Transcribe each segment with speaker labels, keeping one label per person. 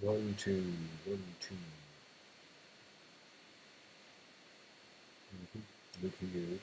Speaker 1: 1, 2, 1, 2. Looking good.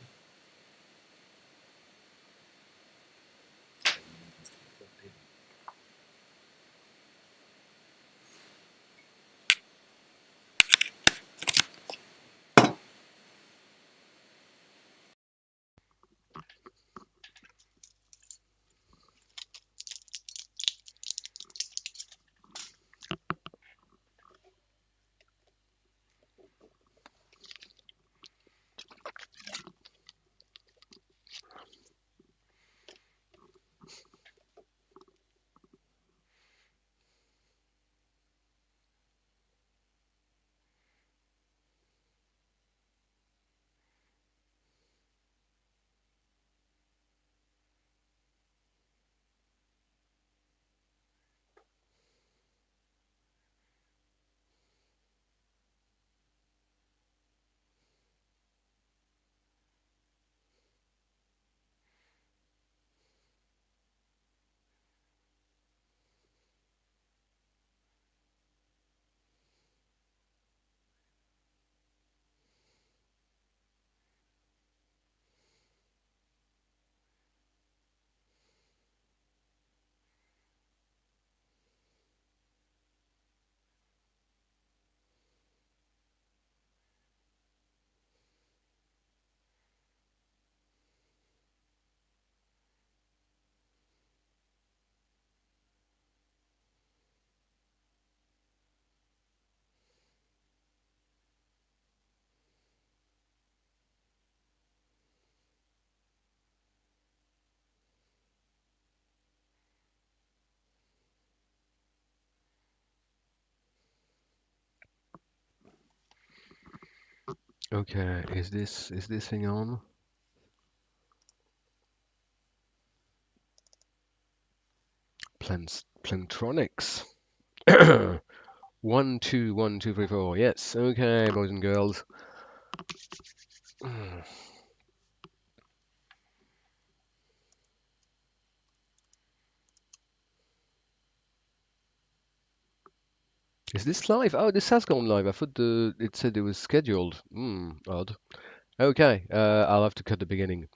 Speaker 2: Okay, is this thing on? Plantronics. 1, 2, 1, 2, 3, 4. Yes. Okay, boys and girls. Is this live? Oh, this has gone live. I thought it said it was scheduled. Odd. Okay, I'll have to cut the beginning.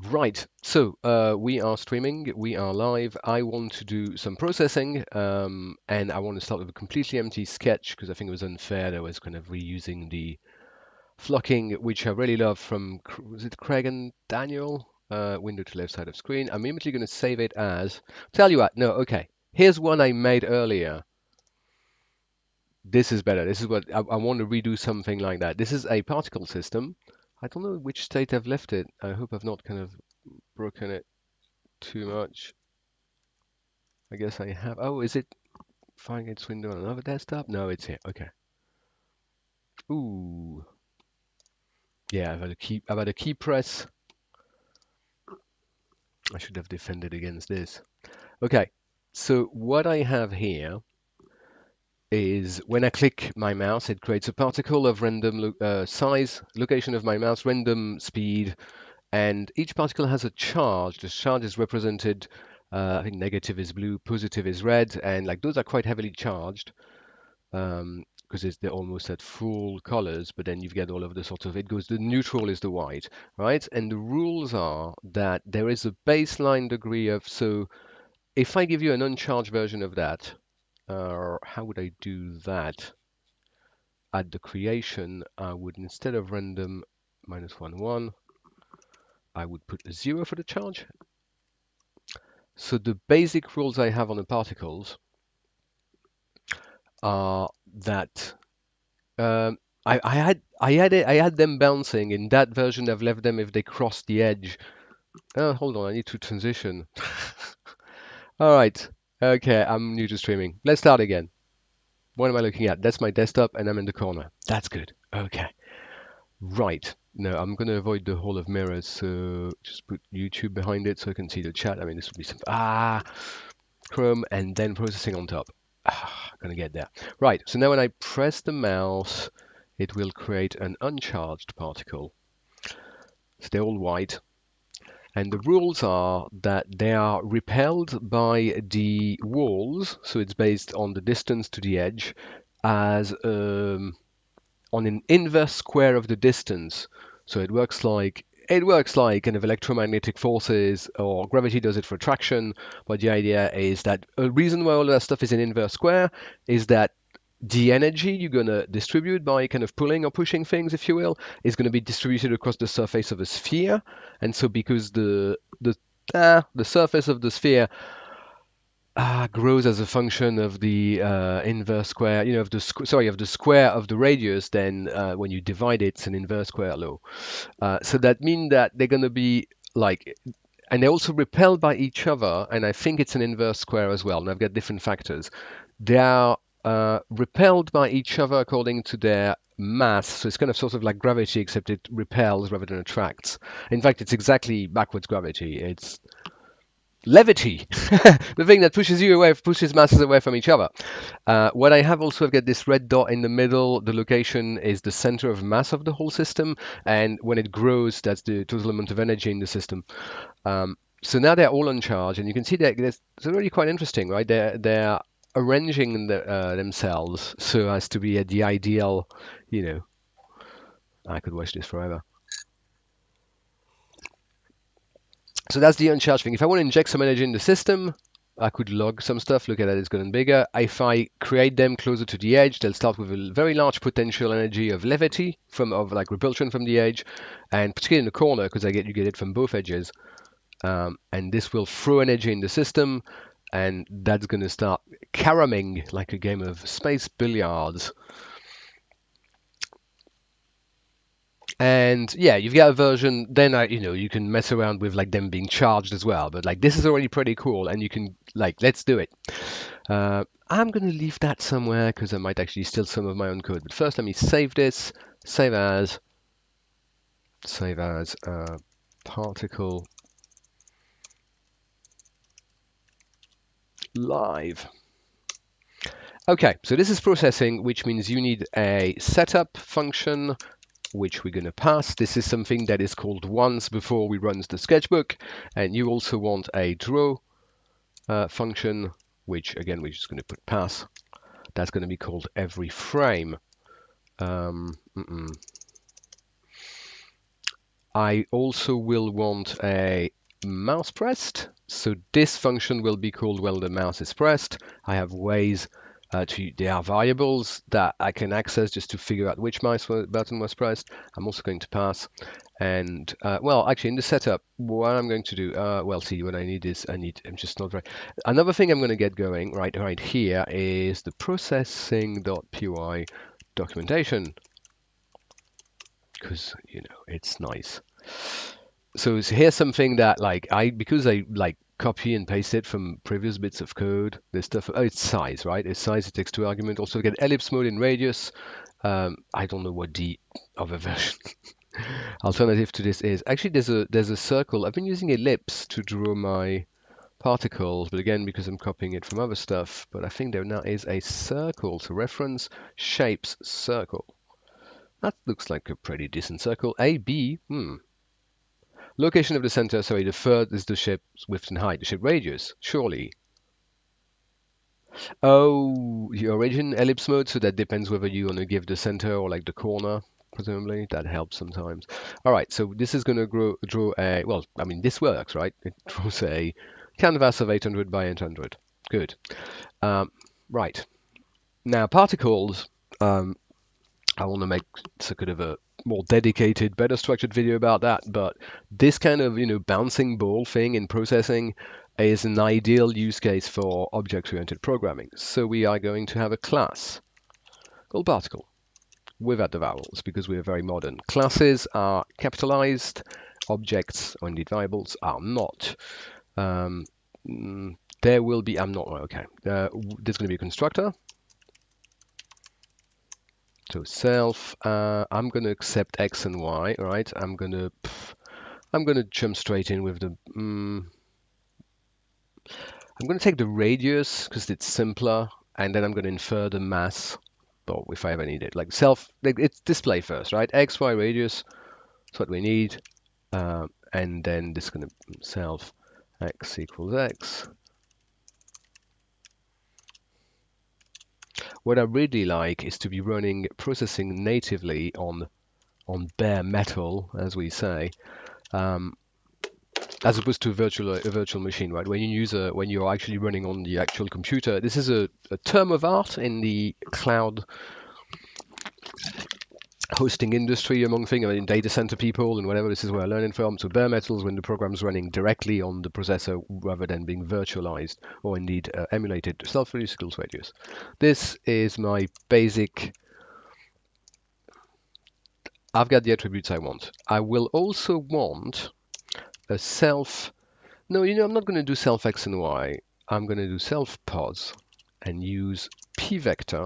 Speaker 2: Right, so we are streaming, we are live. I want to do some processing, and I want to start with a completely empty sketch because I think it was unfair. That was kind of reusing the flocking, which I really love from, was it Craig and Daniel? Window to left side of screen. I'm immediately going to save it as, tell you what, no, okay. Here's one I made earlier. This is better. This is what I want to redo something like that. This is a particle system. I don't know which state I've left it. I hope I've not kind of broken it too much. I guess I have. Oh, is it finding its window on another desktop? No, it's here. Okay. Ooh. Yeah, I've had a key press. I should have defended against this. Okay. So what I have here is when I click my mouse, it creates a particle of random size, location of my mouse, random speed, and each particle has a charge. The charge is represented, I think negative is blue, positive is red, and like those are quite heavily charged. Because they're almost at full colors, but then you get all of the sort of, it goes, the neutral is the white, right? And the rules are that there is a baseline degree of, so if I give you an uncharged version of that, how would I do that? At the creation, I would, instead of random -1, 1, I would put a 0 for the charge. So the basic rules I have on the particles are that Um, I had them bouncing in that version. I've left them if they cross the edge. Oh, hold on, I need to transition. All right, okay, I'm new to streaming. Let's start again. What am I looking at? That's my desktop, and I'm in the corner. That's good. Okay, right. No, I'm gonna avoid the hall of mirrors. So just put YouTube behind it so I can see the chat. I mean, this would be some Chrome and then processing on top. Gonna get there. Right. So now when I press the mouse, it will create an uncharged particle. So they're all white. And the rules are that they are repelled by the walls, so it's based on the distance to the edge, as on an inverse square of the distance. So it works like kind of electromagnetic forces, or gravity does it for attraction. But the idea is that a reason why all that stuff is an inverse square is that the energy you're going to distribute by kind of pulling or pushing things, if you will, is going to be distributed across the surface of a sphere. And so because the surface of the sphere grows as a function of the inverse square, of the square of the radius, then when you divide it, it's an inverse square law. So that means that they're going to be like, and they're also repelled by each other, and I think it's an inverse square as well, and I've got different factors. They are repelled by each other according to their mass, so it's kind of sort of like gravity, except it repels rather than attracts. In fact, it's exactly backwards gravity. It's levity, the thing that pushes masses away from each other. What I have also, I've got this red dot in the middle. The location is the center of mass of the whole system, and when it grows, that's the total amount of energy in the system. So now they're all uncharged, and you can see that it's really quite interesting, right? They're arranging themselves so as to be at the ideal, you know. I could watch this forever. So that's the uncharged thing. If I want to inject some energy in the system, I could log some stuff. Look at that, it's gotten bigger. If I create them closer to the edge, they'll start with a very large potential energy of levity of like repulsion from the edge, and particularly in the corner because you get it from both edges. And this will throw energy in the system, and that's going to start caromming like a game of space billiards. And yeah, you've got a version. Then you can mess around with like them being charged as well. But like this is already pretty cool, and you can let's do it. I'm gonna leave that somewhere because I might actually steal some of my own code. But first, let me save this. Save as particle live. Okay, so this is processing, which means you need a setup function, which we're going to pass. This is something that is called once before we run the sketchbook. And you also want a draw function, which again, we're just going to put pass. That's going to be called every frame. I also will want a mouse pressed. So this function will be called when the mouse is pressed. I have ways there are variables that I can access just to figure out which button was pressed. I'm also going to pass. And well, actually in the setup, what I'm going to do, see, what I need is, I'm just not right. Another thing I'm going to get going right here is the Processing.Py documentation, because it's nice. So here's something that because I copy and paste it from previous bits of code. This stuff. Oh, it's size, right? It's size. It takes two arguments. Also get ellipse mode in radius. I don't know what the other version alternative to this is. Actually, there's a circle. I've been using ellipse to draw my particles, but again, because I'm copying it from other stuff. But I think there now is a circle. So reference shapes circle. That looks like a pretty decent circle. A, B, Location of the center, sorry, the third is the ship's width and height, the ship radius, surely. Oh, the origin ellipse mode, so that depends whether you want to give the center or like the corner, presumably. That helps sometimes. All right, so this is going to draw a, well, I mean, this works, right? It draws a canvas of 800 by 800. Good. Right. Now, particles, I want to make a kind of a more dedicated, better structured video about that, but this kind of, bouncing ball thing in processing is an ideal use case for object-oriented programming. So we are going to have a class called particle without the vowels because we are very modern. Classes are capitalized, objects, or indeed variables, are not. There will be, I'm not, okay. There's going to be a constructor. So self, I'm going to accept X and Y, right? I'm going to jump straight in with the, I'm going to take the radius because it's simpler, and then I'm going to infer the mass, or if I ever need it. Like it's display first, right? X, Y, radius, that's what we need. and then this is going to self x equals x. What I really like is to be running processing natively on bare metal, as we say, as opposed to a virtual machine, right? When you're actually running on the actual computer, this is a term of art in the cloud hosting industry among things, I mean, data center people and whatever. This is where I'm learning from. So bare metal is when the program's running directly on the processor rather than being virtualized or indeed emulated self-reducible radius. This is my basic. I've got the attributes I want. I will also want a self. No, I'm not going to do self x and y. I'm going to do self pos and use p vector.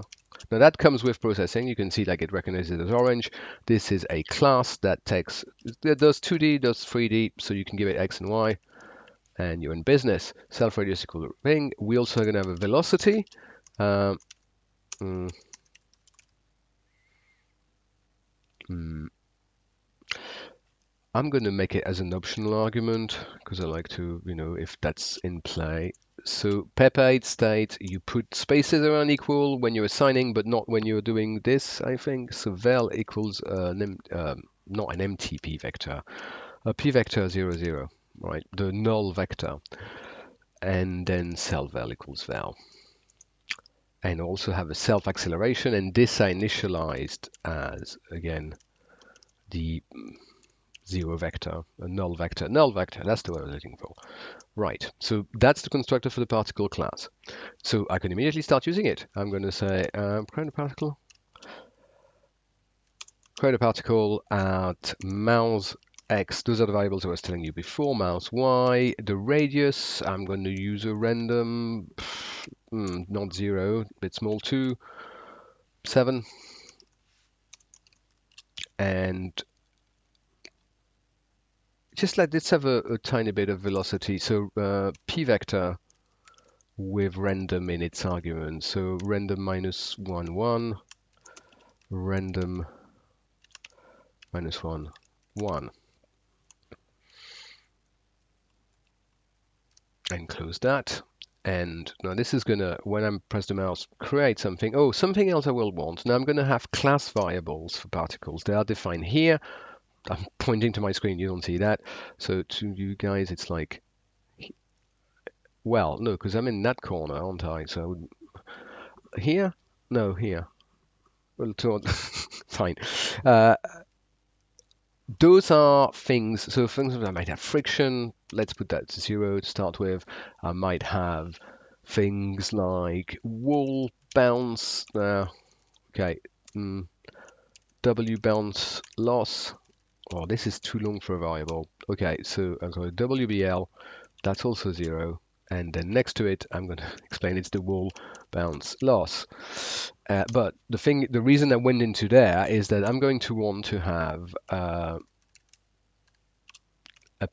Speaker 2: Now that comes with processing. You can see like it recognizes it as orange. This is a class that does 2D, does 3D, so you can give it x and y, and you're in business. Self radius equal ring. We also are going to have a velocity. Um, mm, mm, I'm going to make it as an optional argument because I like to, if that's in play. So Py state, you put spaces around equal when you're assigning, but not when you're doing this, I think. So vel equals not an empty p vector, a p vector 0, 0, right? The null vector. And then cell vel equals vel. And also have a self acceleration, and this I initialized as, again, the 0 vector, a null vector. Null vector, that's the word I was looking for. Right, so that's the constructor for the particle class. So I can immediately start using it. I'm going to say create a particle at mouse x. Those are the variables I was telling you before. Mouse y. The radius, I'm going to use a random, not 0, bit small, 2, 7. And just let's have a tiny bit of velocity. So p vector with random in its argument. So random minus 1, 1, random minus 1, 1. And close that. And now this is going to, when I press the mouse, create something. Oh, something else I will want. Now I'm going to have class variables for particles. They are defined here. I'm pointing to my screen. You don't see that. So to you guys, it's like, well, no, because I'm in that corner, aren't I? So here? No, here. Well, fine. Those are things, so things I might have friction, let's put that to 0 to start with. I might have things like wall bounce, okay, W bounce loss. Oh, this is too long for a variable. Okay, so I'm going to WBL, that's also 0. And then next to it, I'm going to explain it's the wall bounce loss. But the reason I went into there is that I'm going to want to have a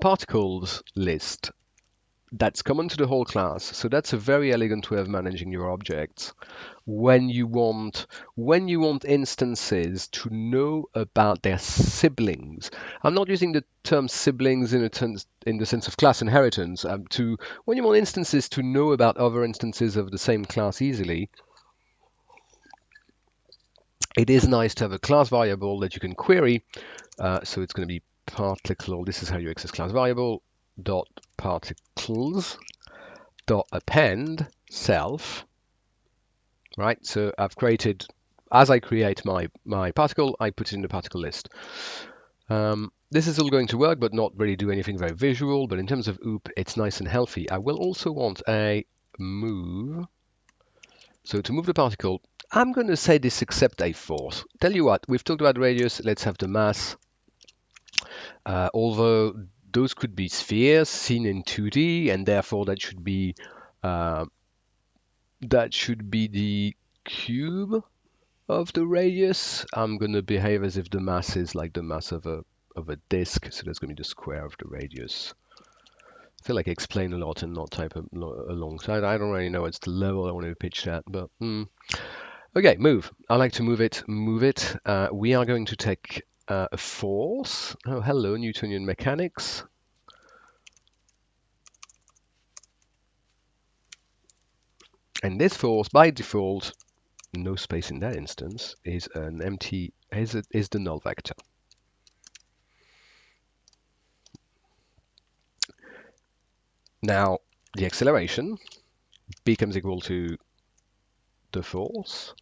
Speaker 2: particles list that's common to the whole class. So that's a very elegant way of managing your objects. When you want instances to know about their siblings. I'm not using the term siblings in the sense of class inheritance. When you want instances to know about other instances of the same class easily, it is nice to have a class variable that you can query. So it's going to be particle. This is how you access class variable dot particles dot append self. Right. So I've created, as I create my particle, I put it in the particle list. This is all going to work, but not really do anything very visual. But in terms of OOP, it's nice and healthy. I will also want a move. So to move the particle, I'm going to say this except a force. Tell you what, we've talked about radius. Let's have the mass. Although those could be spheres seen in 2D, and therefore that should be the cube of the radius. I'm going to behave as if the mass is like the mass of a disk, so that's going to be the square of the radius. I feel like I explain a lot and not type alongside. I don't really know what's the level I want to pitch at, but okay, move. I like to move it. We are going to take a force. Oh, hello, Newtonian mechanics. And this force, by default, no space in that instance, is an empty, is the null vector. Now, the acceleration becomes equal to the force.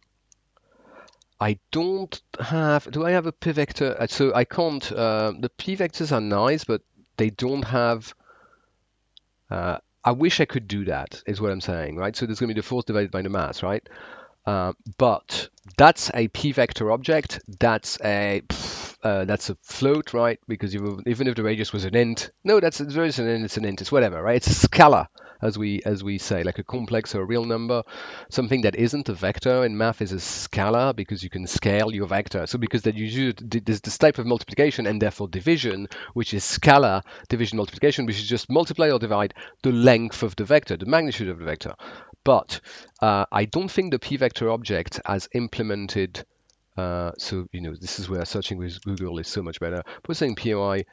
Speaker 2: I don't have, do I have a p vector? So I can't, the p vectors are nice, but they don't have, I wish I could do that, is what I'm saying, right? So there's going to be the force divided by the mass, right? But that's a p-vector object. That's a float, right? Because even if the radius was an int, no, there is an int. It's an int. It's whatever, right? It's a scalar, as we say, like a complex or a real number. Something that isn't a vector in math is a scalar because you can scale your vector. So because that you use there's this type of multiplication and therefore division, which is scalar division multiplication, which is just multiply or divide the length of the vector, the magnitude of the vector. But I don't think the p-vector object has implemented. So this is where searching with Google is so much better. Processing.Py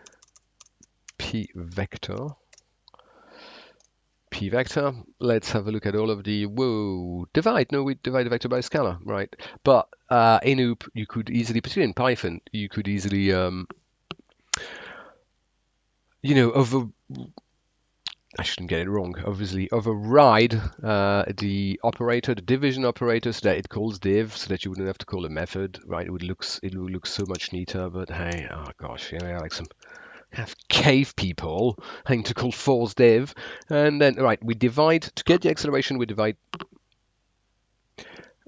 Speaker 2: p-vector. P-vector. Let's have a look at all of the divide. No, we divide the vector by scalar, right? But in OOP, you could easily, particularly in Python, you could easily over. I shouldn't get it wrong, obviously, override the operator, the division operator, so that it calls div, so that you wouldn't have to call a method, right? It would look so much neater, but hey, oh gosh, like some have cave people having to call force div, and then right, we divide to get the acceleration. We divide.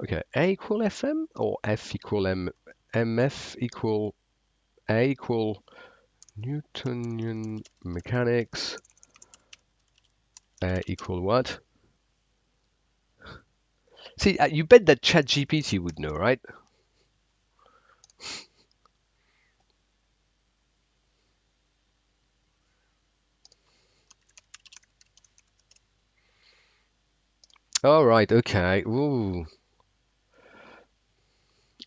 Speaker 2: Okay, a equal fm or f equal m, mf equal a equal Newtonian mechanics. Equal what? See, you bet that ChatGPT would know, right? All right, okay. Ooh.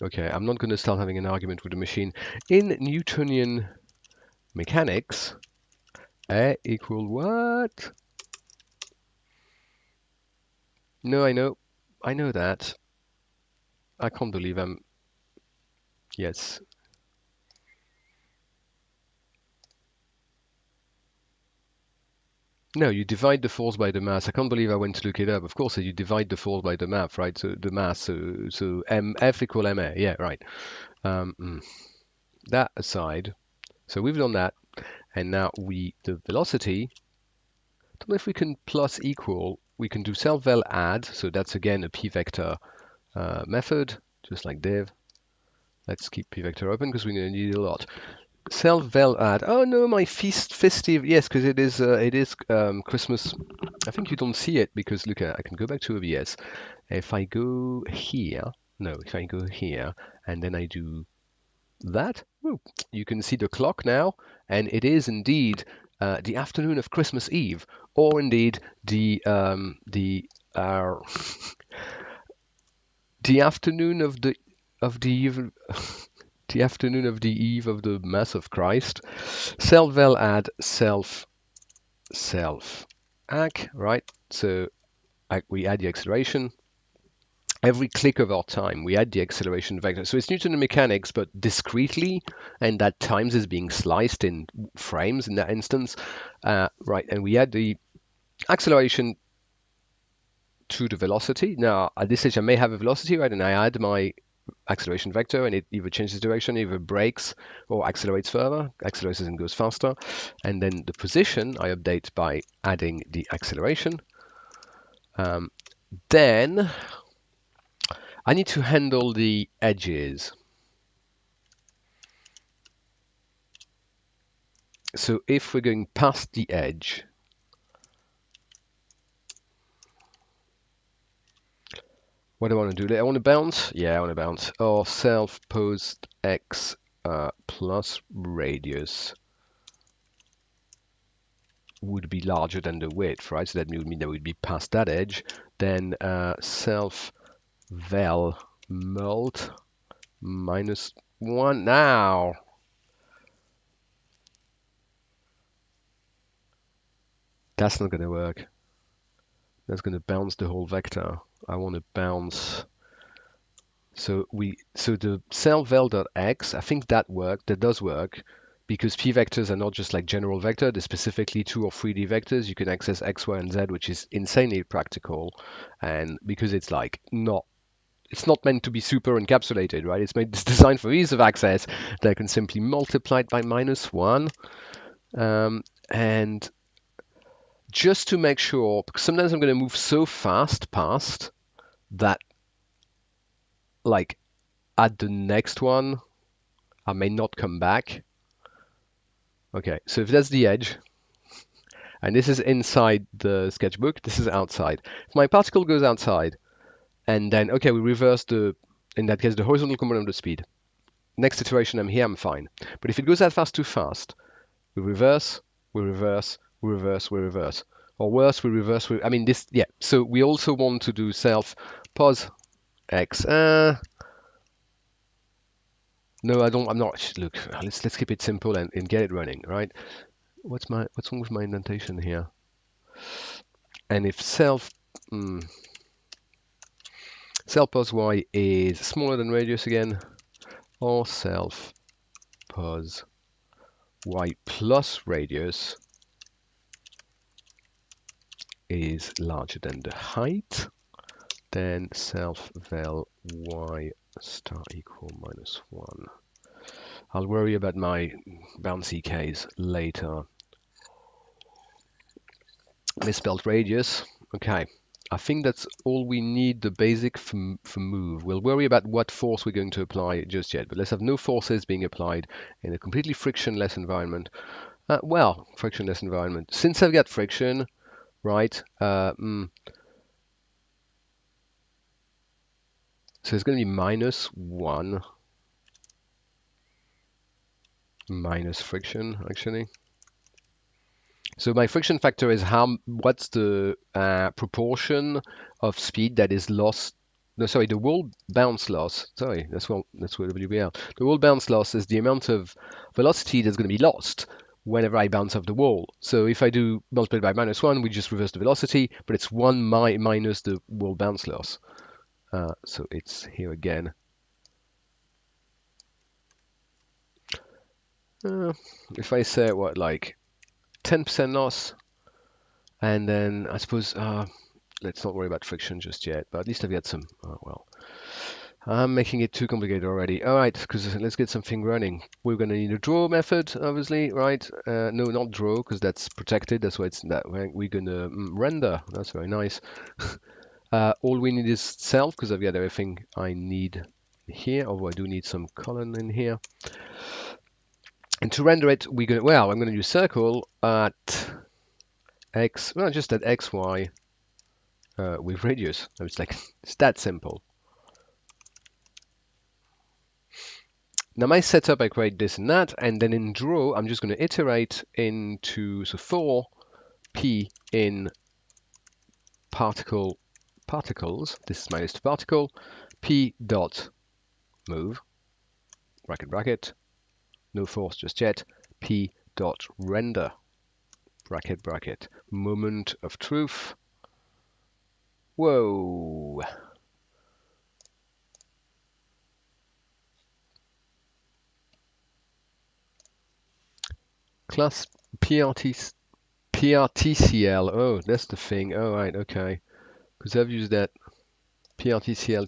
Speaker 2: Okay, I'm not going to start having an argument with the machine. In Newtonian mechanics, A equal what? No, I know. I know that. I can't believe I'm... Yes. No, you divide the force by the mass. I can't believe I went to look it up. Of course, you divide the force by the mass, right? So the mass, so F equal ma. Yeah, right. That aside, so we've done that, and now the velocity. I don't know if we can plus equal. We can do self-vel add. So that's again a p-vector method, just like div. Let's keep p-vector open because we're going to need it a lot. Self-vel add. Oh no, my festive. Yes, because it is Christmas. I think you don't see it because look, I can go back to OBS. If I go here, no, if I go here and then I do that, you can see the clock now, and it is indeed the afternoon of Christmas Eve, or indeed the afternoon of the eve, the afternoon of the eve of the Mass of Christ. Self-vel add self ac, right? So we add the acceleration. Every click of our time, we add the acceleration vector. So it's Newtonian mechanics, but discretely, and that times is being sliced in frames in that instance, right? And we add the acceleration to the velocity. Now, at this stage, I may have a velocity, right? And I add my acceleration vector, and it either changes direction, either brakes or accelerates further, accelerates and goes faster. And then the position I update by adding the acceleration. Then I need to handle the edges. So if we're going past the edge, what do I want to do? I want to bounce? Yeah, I want to bounce. Or self post x plus radius would be larger than the width, right? So that would mean that we'd be past that edge. Then self vel mult minus 1. Now, That's not going to work. That's going to bounce the whole vector. I want to bounce. So the self_vel.x, I think that worked. That does work because p vectors are not just like general vector. They're specifically 2 or 3D vectors. You can access x, y, and z, which is insanely practical. And because it's like it's not meant to be super encapsulated, right? It's designed for ease of access. That I can simply multiply it by -1. And just to make sure, because sometimes I'm going to move so fast past that, like at the next one, I may not come back. Okay, so if that's the edge, and this is inside the sketchbook, this is outside. If my particle goes outside, and then, okay, we reverse in that case, the horizontal component of the speed. Next iteration, I'm here, I'm fine. But if it goes that fast too fast, we reverse, we reverse, we reverse, we reverse. Or worse, we reverse, I mean, this, yeah. So we also want to do self pos x. No, I'm not. Look, let's keep it simple and get it running, right? What's wrong with my indentation here? And if self pos y is smaller than radius again, or self pos y plus radius is larger than the height, then self vel y star equal -1. I'll worry about my bouncy case later. Misspelled radius. Okay. I think that's all we need, the basic for move. We'll worry about what force we're going to apply just yet, but let's have no forces being applied in a completely frictionless environment. Well, frictionless environment. Since I've got friction, right, so it's going to be -1 minus friction, actually. So my friction factor is what's the proportion of speed that is lost. No, sorry, the wall bounce loss. Sorry, that's what WBL. The wall bounce loss is the amount of velocity that's going to be lost whenever I bounce off the wall. So if I do multiply by -1, we just reverse the velocity, but it's 1 minus the wall bounce loss. So it's here again. If I say what, like 10% loss, and then I suppose let's not worry about friction just yet, but at least I've got some. Oh, well, I'm making it too complicated already. All right, because let's get something running. We're going to need a draw method, obviously, right? No, not draw, because that's protected. That's why it's that way. We're going to render. That's very nice. All we need is self, because I've got everything I need here, although I do need some column in here. And to render it, I'm going to use circle at x, well, just at x, y, with radius. So it's that simple. Now my setup, I create this and that, and then in draw, I'm just going to iterate into, so for p in particles, this is my list of particle, p dot move, bracket, bracket, no force just yet, p dot render, bracket, bracket, moment of truth. Whoa. Class PRTCL. Oh, that's the thing. Oh, right, okay. Because I've used that PRTCL,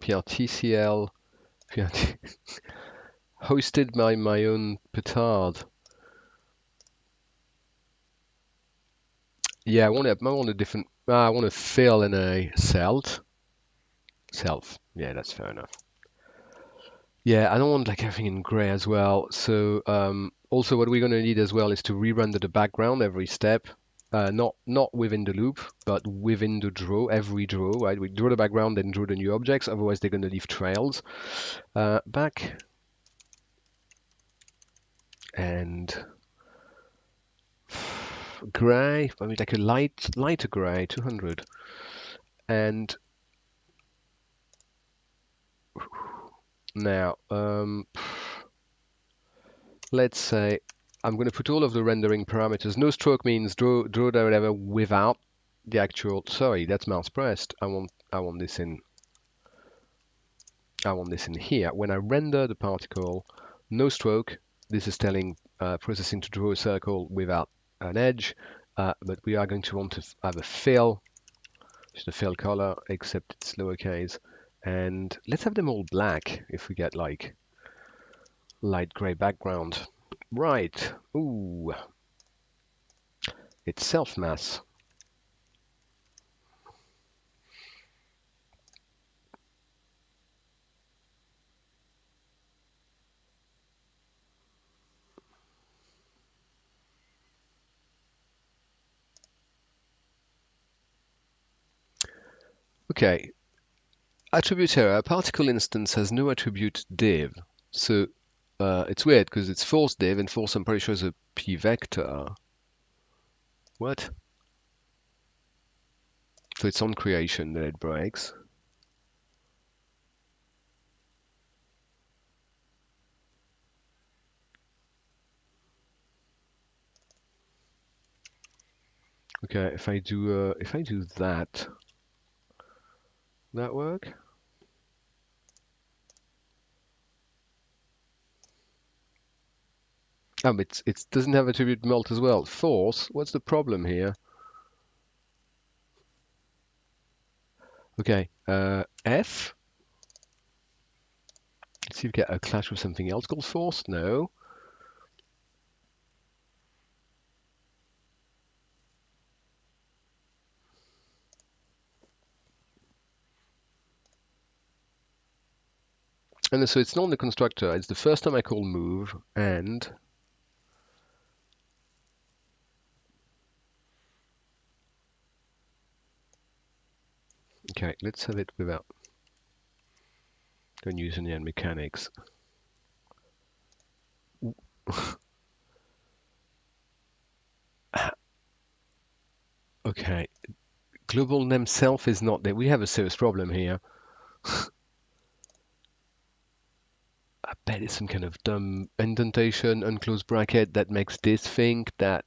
Speaker 2: hosted by my own petard. Yeah, I want a different. I want to fill in a self. Yeah, that's fair enough. Yeah, I don't want like everything in gray as well. So also what we're going to need as well is to re-render the background every step. Not within the loop, but within the draw, every draw, right? We draw the background, then draw the new objects, otherwise they're going to leave trails. Back. And gray, I mean like a lighter gray, 200. And now, let's say I'm going to put all of the rendering parameters. No stroke means draw the whatever without the actual. Sorry, that's mouse pressed. I want this in. I want this in here. When I render the particle, no stroke. This is telling processing to draw a circle without an edge. But we are going to want to have a fill, just a fill color, except it's lowercase. And let's have them all black if we get like light gray background. Right. Ooh. It's self-mass. Okay. Attribute error. A particle instance has no attribute div. So it's weird because it's force div, and force I'm pretty sure is a p vector. What? So it's on creation that it breaks. Okay, if I do that, will that work? It doesn't have attribute melt as well. Force. What's the problem here? Okay, F. Let's see if we get a clash with something else called force. No. And so it's not the constructor. It's the first time I call move and okay, let's have it without. Don't use any mechanics. Okay, global name self is not there. We have a serious problem here. I bet it's some kind of dumb indentation, unclosed bracket that makes this think that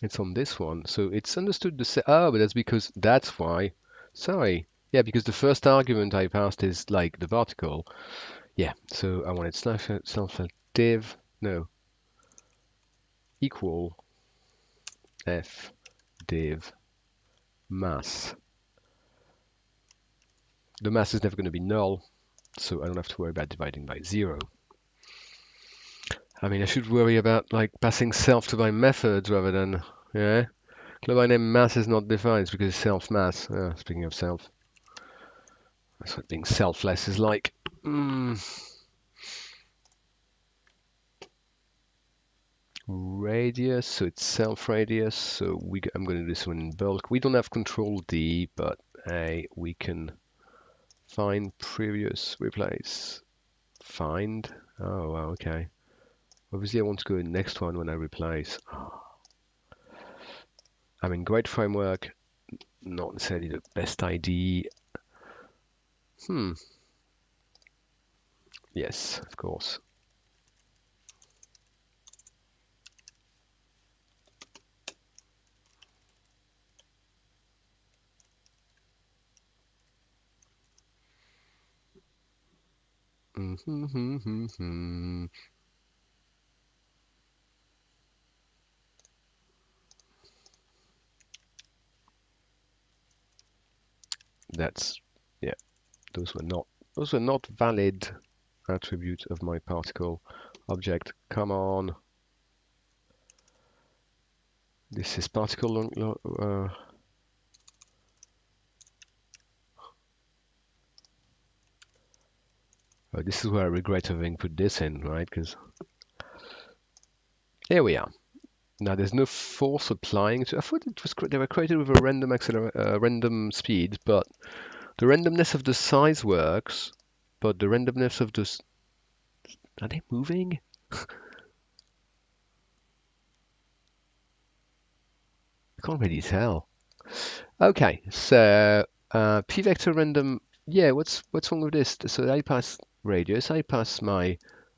Speaker 2: it's on this one. So it's understood the oh, but that's because that's why. Sorry. Yeah, because the first argument I passed is like the particle. Yeah, so I wanted self div no equal f div mass. The mass is never going to be null, so I don't have to worry about dividing by 0. I mean, I should worry about like passing self to my methods rather than, yeah. Global name mass is not defined because it's self mass. Speaking of self, that's what being selfless is like. Radius, so it's self radius. So I'm going to do this one in bulk. We don't have control D, but A, we can find previous replace. Find. Oh, wow, okay. Obviously, I want to go in next one when I replace. I mean, great framework, not necessarily the best ID. Yes, of course. That's, yeah, those were not valid attributes of my particle object. Come on. This is particle oh, this is where I regret having put this in, right? Because here we are. Now there's no force applying to. I thought it was they were created with a random random speed, but the randomness of the size works, but the randomness of the are they moving? I can't really tell. Okay, so P vector random. Yeah, what's wrong with this? So I pass radius, I pass my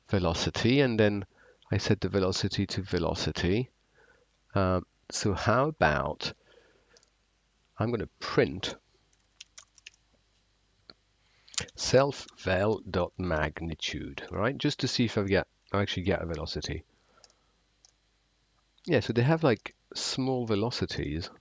Speaker 2: velocity, and then I set the velocity to velocity. So how about I'm going to print self-val.magnitude, right? Just to see if I actually get a velocity. Yeah, so they have like small velocities.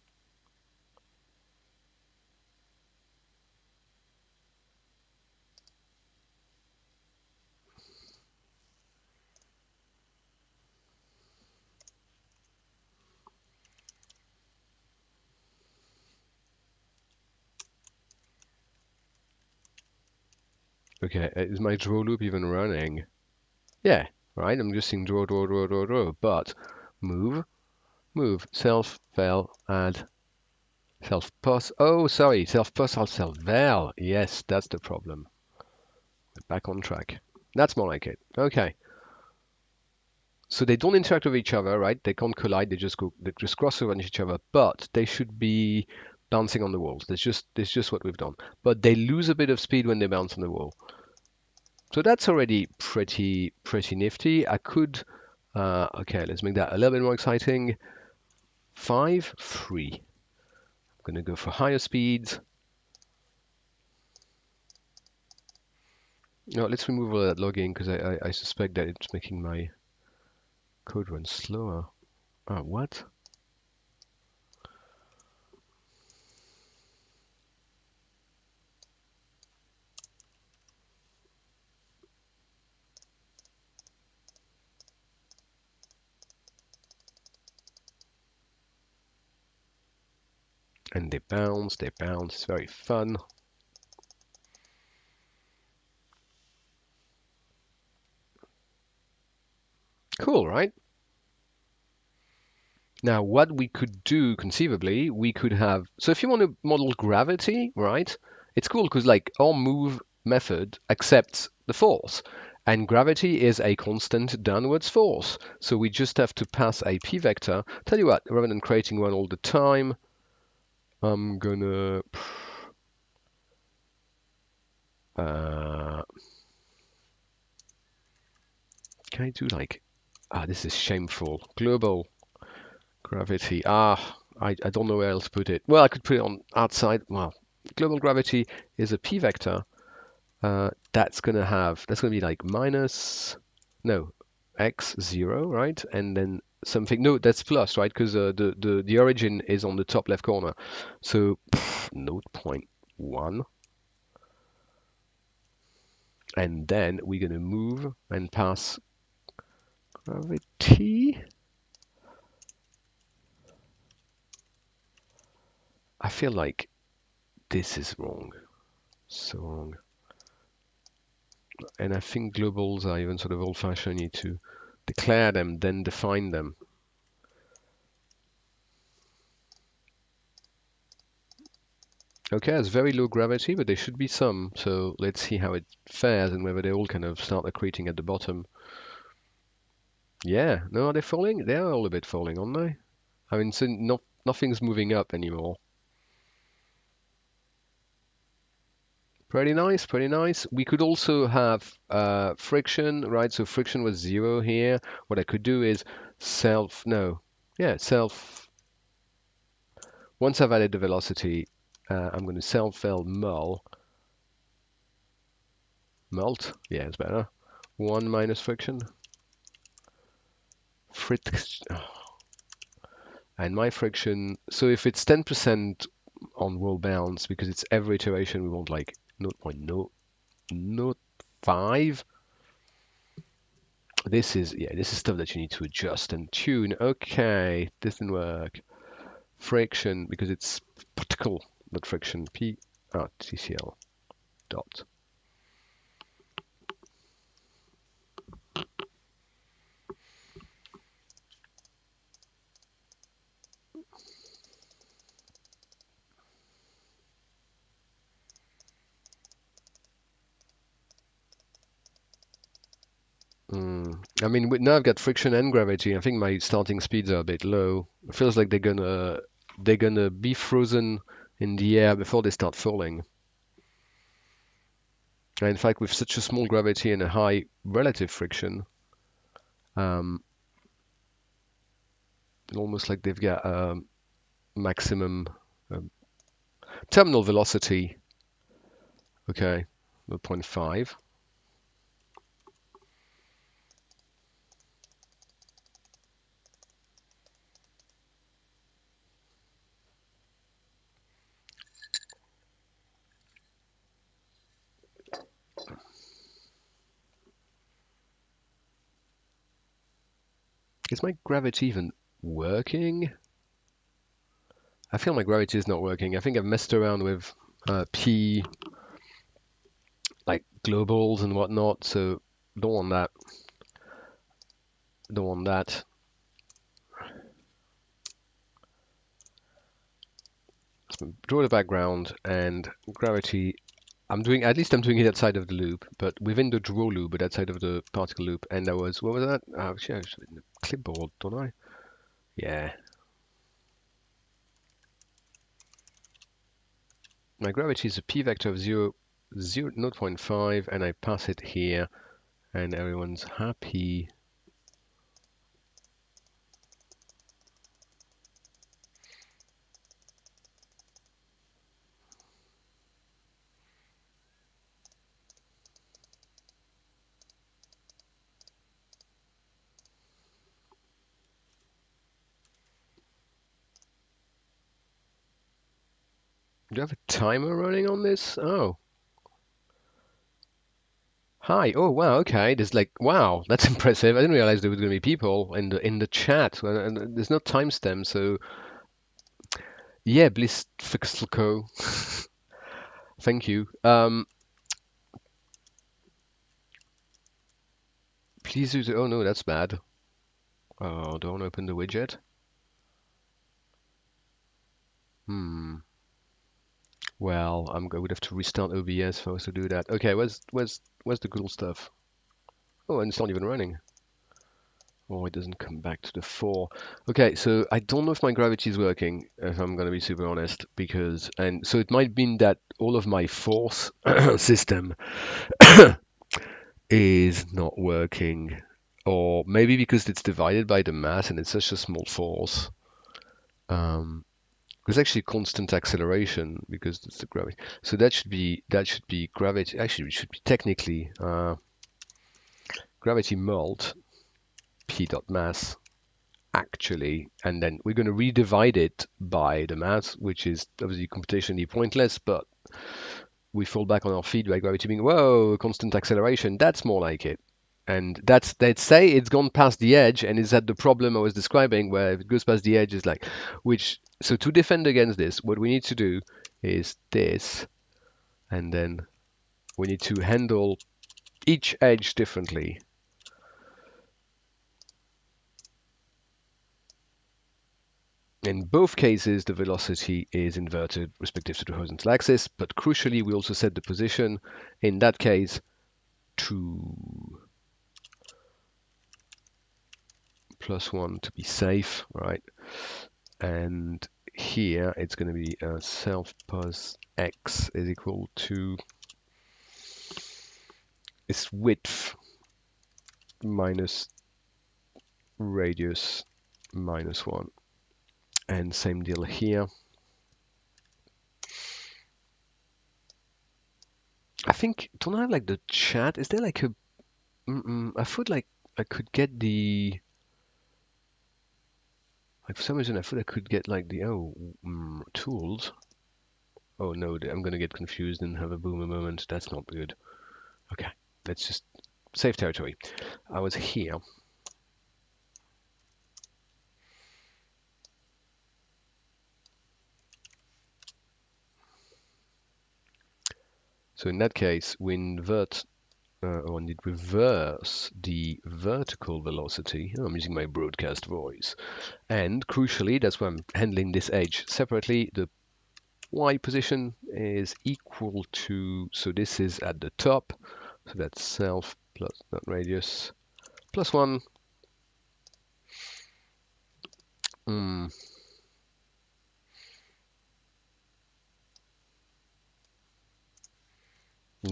Speaker 2: Okay, is my draw loop even running? Yeah, right. I'm just saying draw, draw, draw, draw, draw. But move, move, self, val, add, self pos. Oh, sorry, self pos, I'll self val. Yes, that's the problem. Back on track. That's more like it. Okay. So they don't interact with each other, right? They can't collide. They just cross over each other. But they should be bouncing on the walls. That's just what we've done. But they lose a bit of speed when they bounce on the wall. So that's already pretty nifty. I could. Okay, let's make that a little bit more exciting. 5, 3. I'm going to go for higher speeds. No, let's remove all that logging because I suspect that it's making my code run slower. Oh, what? And they bounce, It's very fun. Cool, right? Now, what we could do conceivably, we could have. So, if you want to model gravity, right? It's cool because, like, our move method accepts the force, and gravity is a constant downwards force. So, we just have to pass a p vector. Tell you what, rather than creating one all the time, I'm gonna. Can I do like. This is shameful. Global gravity. I don't know where else to put it. Well, I could put it on outside. Well, global gravity is a p vector. That's gonna be like minus, no, x 0, right? And then something. No, that's plus, right? Because the origin is on the top left corner. So 0.1, and then we're gonna move and pass gravity. I feel like this is wrong. So wrong. And I think globals are even sort of old-fashioned. You need to declare them, then define them. Okay, it's very low gravity, but there should be some. So let's see how it fares and whether they all kind of start accreting at the bottom. Yeah, no, are they falling? They are all a bit falling, aren't they? I mean, so nothing's moving up anymore. Pretty nice, pretty nice. We could also have friction, right? So friction was 0 here. What I could do is self. Once I've added the velocity, I'm going to self-val mult. Yeah, it's better. 1 minus friction. And my friction, so if it's 10% on wall bounce, because it's every iteration, we want like 0.005. This is stuff that you need to adjust and tune. Okay, this didn't work. Friction, because it's particle, not friction. TCL dot. I mean, now I've got friction and gravity. I think my starting speeds are a bit low. It feels like they're gonna be frozen in the air before they start falling. And in fact, with such a small gravity and a high relative friction, almost like they've got maximum um, terminal velocity. Okay, 0.5. Is my gravity even working? I feel my gravity is not working. I think I've messed around with P, like globals and whatnot, so don't want that. Don't want that. So draw the background and gravity. I'm doing, at least I'm doing it outside of the loop, but within the draw loop, but outside of the particle loop. And that was, what was that? Oh, actually, I should in the clipboard, don't I? Yeah. My gravity is a p vector of 0, 0.5, and I pass it here, and everyone's happy. Do you have a timer running on this? Oh. Hi. Oh wow. Okay. There's like wow. That's impressive. I didn't realize there was going to be people in the chat. And there's no timestamp, so yeah. Bliss Fixelco. Thank you. Please use. Oh no, that's bad. Oh, don't open the widget. Hmm. Well, I would have to restart OBS for us to do that. Okay. Where's the cool stuff? Oh, and it's not even running. Oh, it doesn't come back to the 4. Okay, so I don't know if my gravity is working, if I'm going to be super honest, because, and so it might mean that all of my force system is not working, or maybe because it's divided by the mass and it's such a small force. There's actually constant acceleration because it's the gravity. So that should be gravity. Actually, it should be technically gravity mult p dot mass actually, and then we're going to redivide it by the mass, which is obviously computationally pointless, but we fall back on our feet by gravity being, whoa, constant acceleration. That's more like it. And that's, let's say it's gone past the edge and is at the problem I was describing, where if it goes past the edge, is like, which, so to defend against this, what we need to do is this, and then we need to handle each edge differently. In both cases, the velocity is inverted respective to the horizontal axis, but crucially, we also set the position, in that case, to +1 to be safe, right? And here, it's going to be self pos x is equal to its width minus radius minus 1. And same deal here. I think, don't I have like the chat? Is there like a, I thought like I could get the, like for some reason I thought I could get like the, tools. Oh no, I'm gonna get confused and have a boomer moment. That's not good. Okay, let's just save territory. I was here. So in that case, we invert or indeed reverse the vertical velocity. Oh, I'm using my broadcast voice. And crucially, that's why I'm handling this edge separately. The y position is equal to, so this is at the top, so that's self plus not radius plus 1.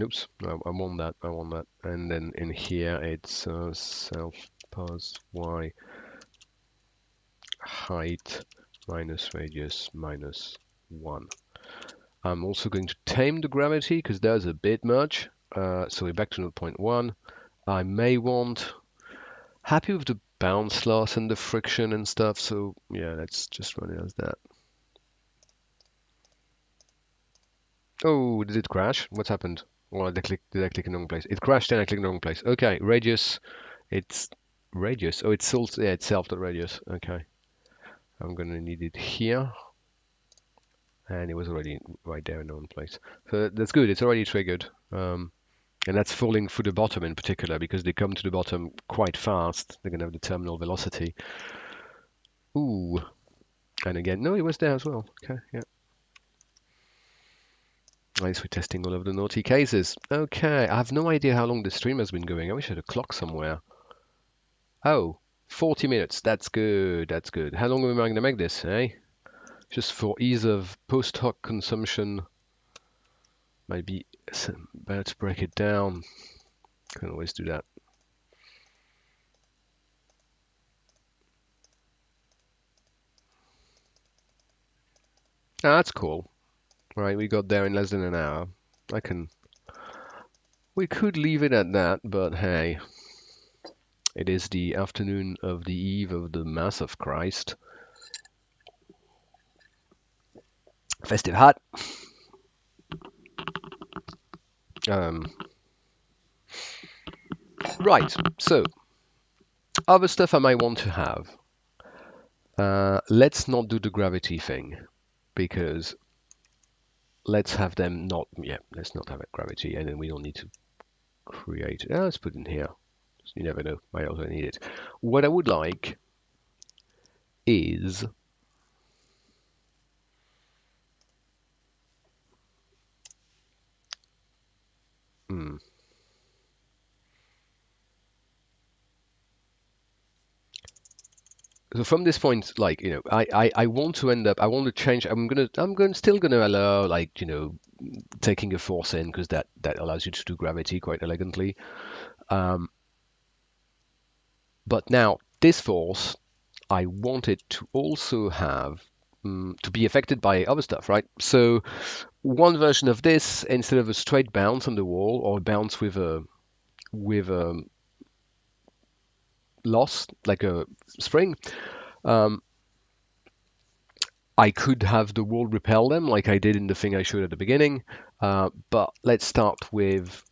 Speaker 2: Oops, no, I want that. I want that. And then in here it's self pos y height minus radius minus 1. I'm also going to tame the gravity because there's a bit much. So we're back to 0.1. I may want happy with the bounce loss and the friction and stuff. So yeah, let's just run it as that. Oh, did it crash? What's happened? Or did I click in the wrong place? It crashed and I clicked in the wrong place. Okay, radius. It's radius. Oh, it's also, yeah, it's self.radius. Okay. I'm gonna need it here. And it was already right there in the wrong place. So that's good. It's already triggered. And that's falling through the bottom in particular because they come to the bottom quite fast. They're gonna have the terminal velocity. Ooh. And again, no, it was there as well. Okay, yeah. Nice, we're testing all of the naughty cases. Okay, I have no idea how long the stream has been going. I wish I had a clock somewhere. Oh, 40 minutes. That's good. That's good. How long am I going to make this, eh? Just for ease of post hoc consumption. Maybe better to break it down. Can always do that. Ah, that's cool. Right, we got there in less than an hour. We could leave it at that, but hey, it is the afternoon of the eve of the Mass of Christ. Festive hat. Um, right, so other stuff I might want to have. Let's not do the gravity thing because let's have them not, yeah, let's not have it gravity and then we don't need to create it. Let's put it in here. You never know, might also need it. What I would like is hmm, so from this point, like, I want to end up, I want to change, still gonna allow, like, taking a force in because that allows you to do gravity quite elegantly. But now this force, I want it to also have to be affected by other stuff, right? So one version of this, instead of a straight bounce on the wall or a bounce with a loss, like a spring, um, I could have the wall repel them like I did in the thing I showed at the beginning. But let's start with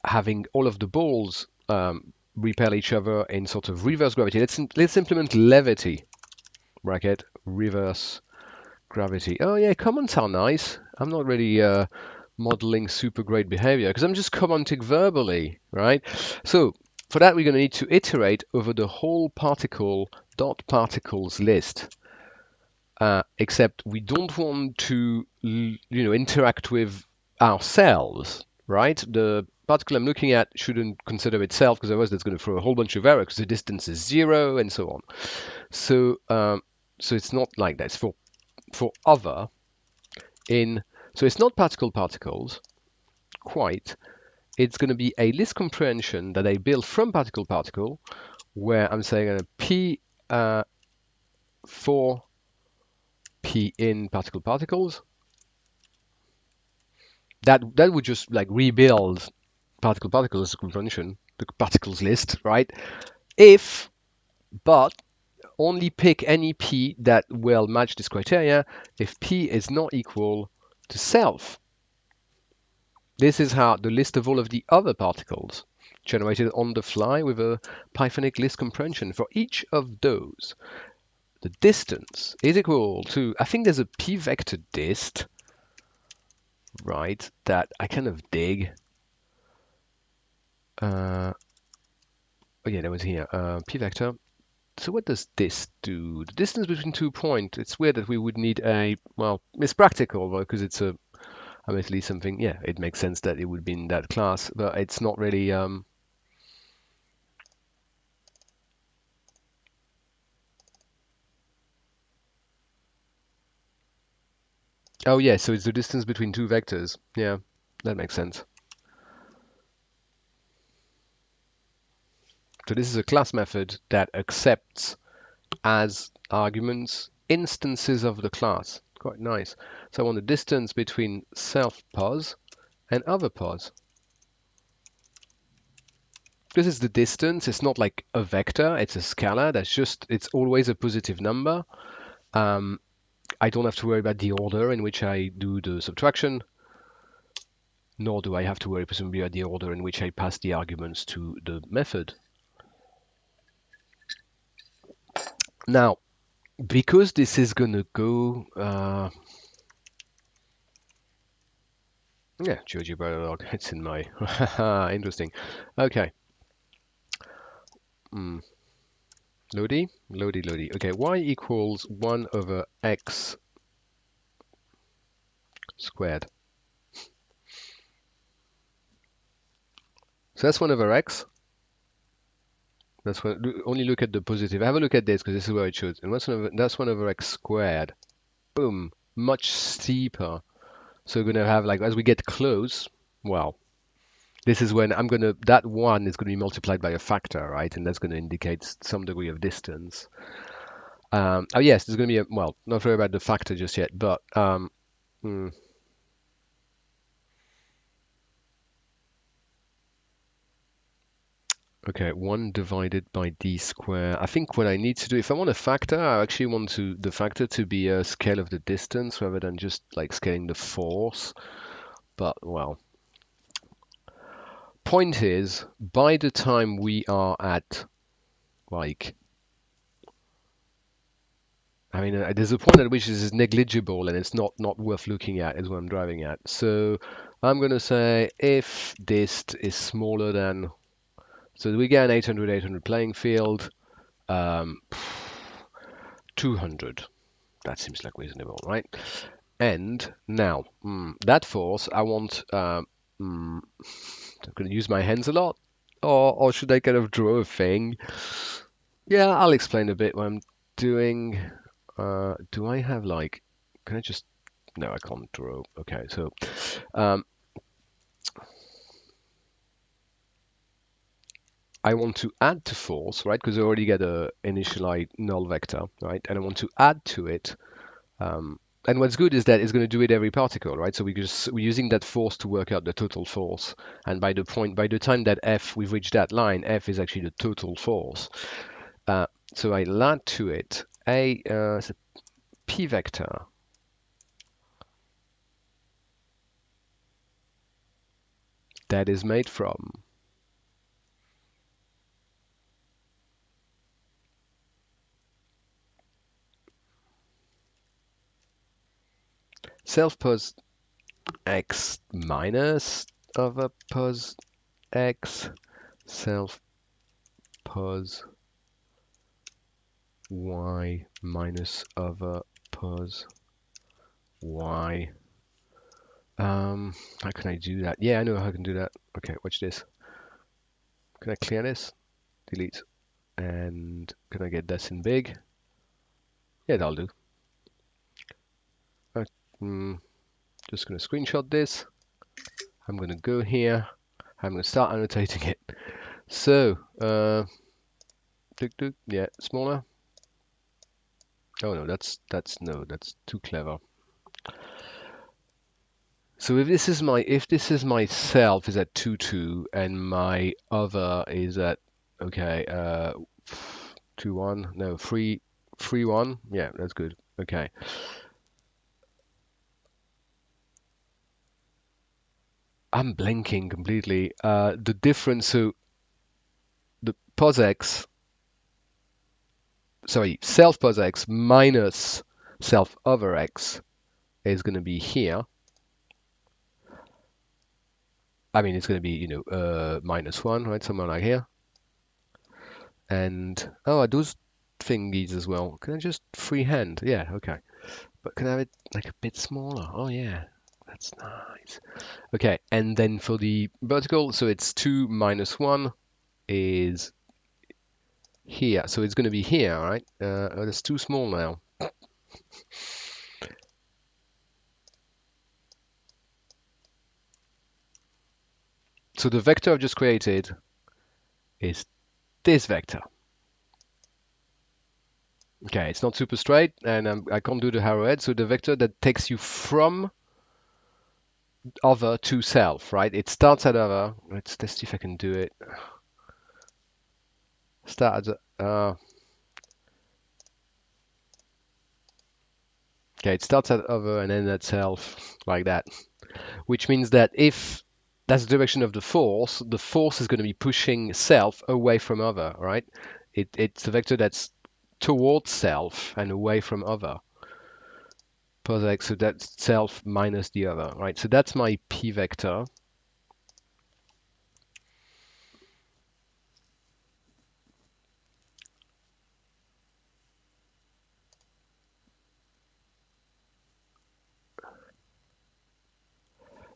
Speaker 2: having all of the balls repel each other in sort of reverse gravity. Let's implement levity bracket reverse gravity. Oh yeah, comments are nice. I'm not really modeling super great behavior because I'm just commenting verbally, right? So for that, we're going to need to iterate over the whole particle dot particles list. Except we don't want to, interact with ourselves, right? The particle I'm looking at shouldn't consider itself because otherwise that's going to throw a whole bunch of error because the distance is 0 and so on. So it's not like that. It's for other in. So it's not particle particles quite. It's going to be a list comprehension that I build from particle particle, where I'm saying p for p in particle particles. That would just like rebuild particle particles comprehension, the particles list, right? If but only pick any p that will match this criteria if p is not equal to self. This is how the list of all of the other particles generated on the fly with a Pythonic list comprehension for each of those. The distance is equal to, I think there's a p vector dist, right, that I kind of dig. Oh yeah, that was here, p vector. So what does this do? The distance between 2 points, it's weird that we would need well, it's practical because it's obviously something, yeah, it makes sense that it would be in that class, but it's not really, oh yeah, so it's the distance between two vectors. Yeah, that makes sense. So this is a class method that accepts as arguments instances of the class. Quite nice. So I want the distance between self-pos and other pos. This is the distance. It's not like a vector. It's a scalar. It's always a positive number. I don't have to worry about the order in which I do the subtraction, nor do I have to worry presumably about the order in which I pass the arguments to the method. Now, because this is going to go, yeah, GeoGebra log, it's in my, interesting. Okay. Loady. Okay, y equals 1 over x squared. So that's 1 over x. Only look at the positive. Have a look at this because this is where it shows. And that's 1 over x squared. Boom. Much steeper. So we're going to have, like, as we get close, well, this is when that 1 is going to be multiplied by a factor, right? And that's going to indicate some degree of distance. Oh, yes, there's going to be well, not worry about the factor just yet, but okay, 1 divided by d squared. I think what I need to do, if I want a factor, I actually want the factor to be a scale of the distance rather than just like scaling the force. But, well, point is, by the time we are at, like, I mean, there's a point at which this is negligible and it's not worth looking at, is what I'm driving at. So I'm going to say if dist is smaller than, so we get an 800 playing field, 200. That seems like reasonable, right? And now, that force, I want, I'm going to use my hands a lot, or should I kind of draw a thing? Yeah, I'll explain a bit what I'm doing. Do I have like, can I just, no, I can't draw. Okay, so I want to add to force, right? Because I already get a initialized null vector, right? And I want to add to it. And what's good is that it's going to do it every particle, right? So we're using that force to work out the total force. And by the time that we've reached that line, F is actually the total force. So I add to it a p vector that is made from self-pos x minus over pos x, self-pos y minus over pos y. How can I do that? Yeah, I know how I can do that. Okay, watch this. Can I clear this? Delete. And can I get this in big? Yeah, that'll do. Just going to screenshot this. I'm going to go here. I'm going to start annotating it. So, yeah, smaller. Oh no, that's too clever. So if this is my self is at 2 and my other is at, okay, 2 1, no, 3 1, yeah, that's good. Okay. I'm blanking completely. The difference, so the pos x, sorry, self pos x minus self over x is going to be here. I mean, it's going to be, -1, right? Somewhere like here. And, oh, I do thingies as well. Can I just freehand? Yeah, okay. But can I have it like a bit smaller? Oh, yeah. That's nice. Okay, and then for the vertical, so it's 2 minus 1 is here. So it's going to be here, right? Oh, that's too small now. So the vector I've just created is this vector. Okay, it's not super straight, and I can't do the arrowhead, so the vector that takes you from other to self, right? It starts at other. Let's see if I can do it. Start at okay, it starts at other and ends at self, like that. Which means that if that's the direction of the force is going to be pushing self away from other, right? It's a vector that's towards self and away from other. Perfect. So that's self minus the other, right? So that's my p vector.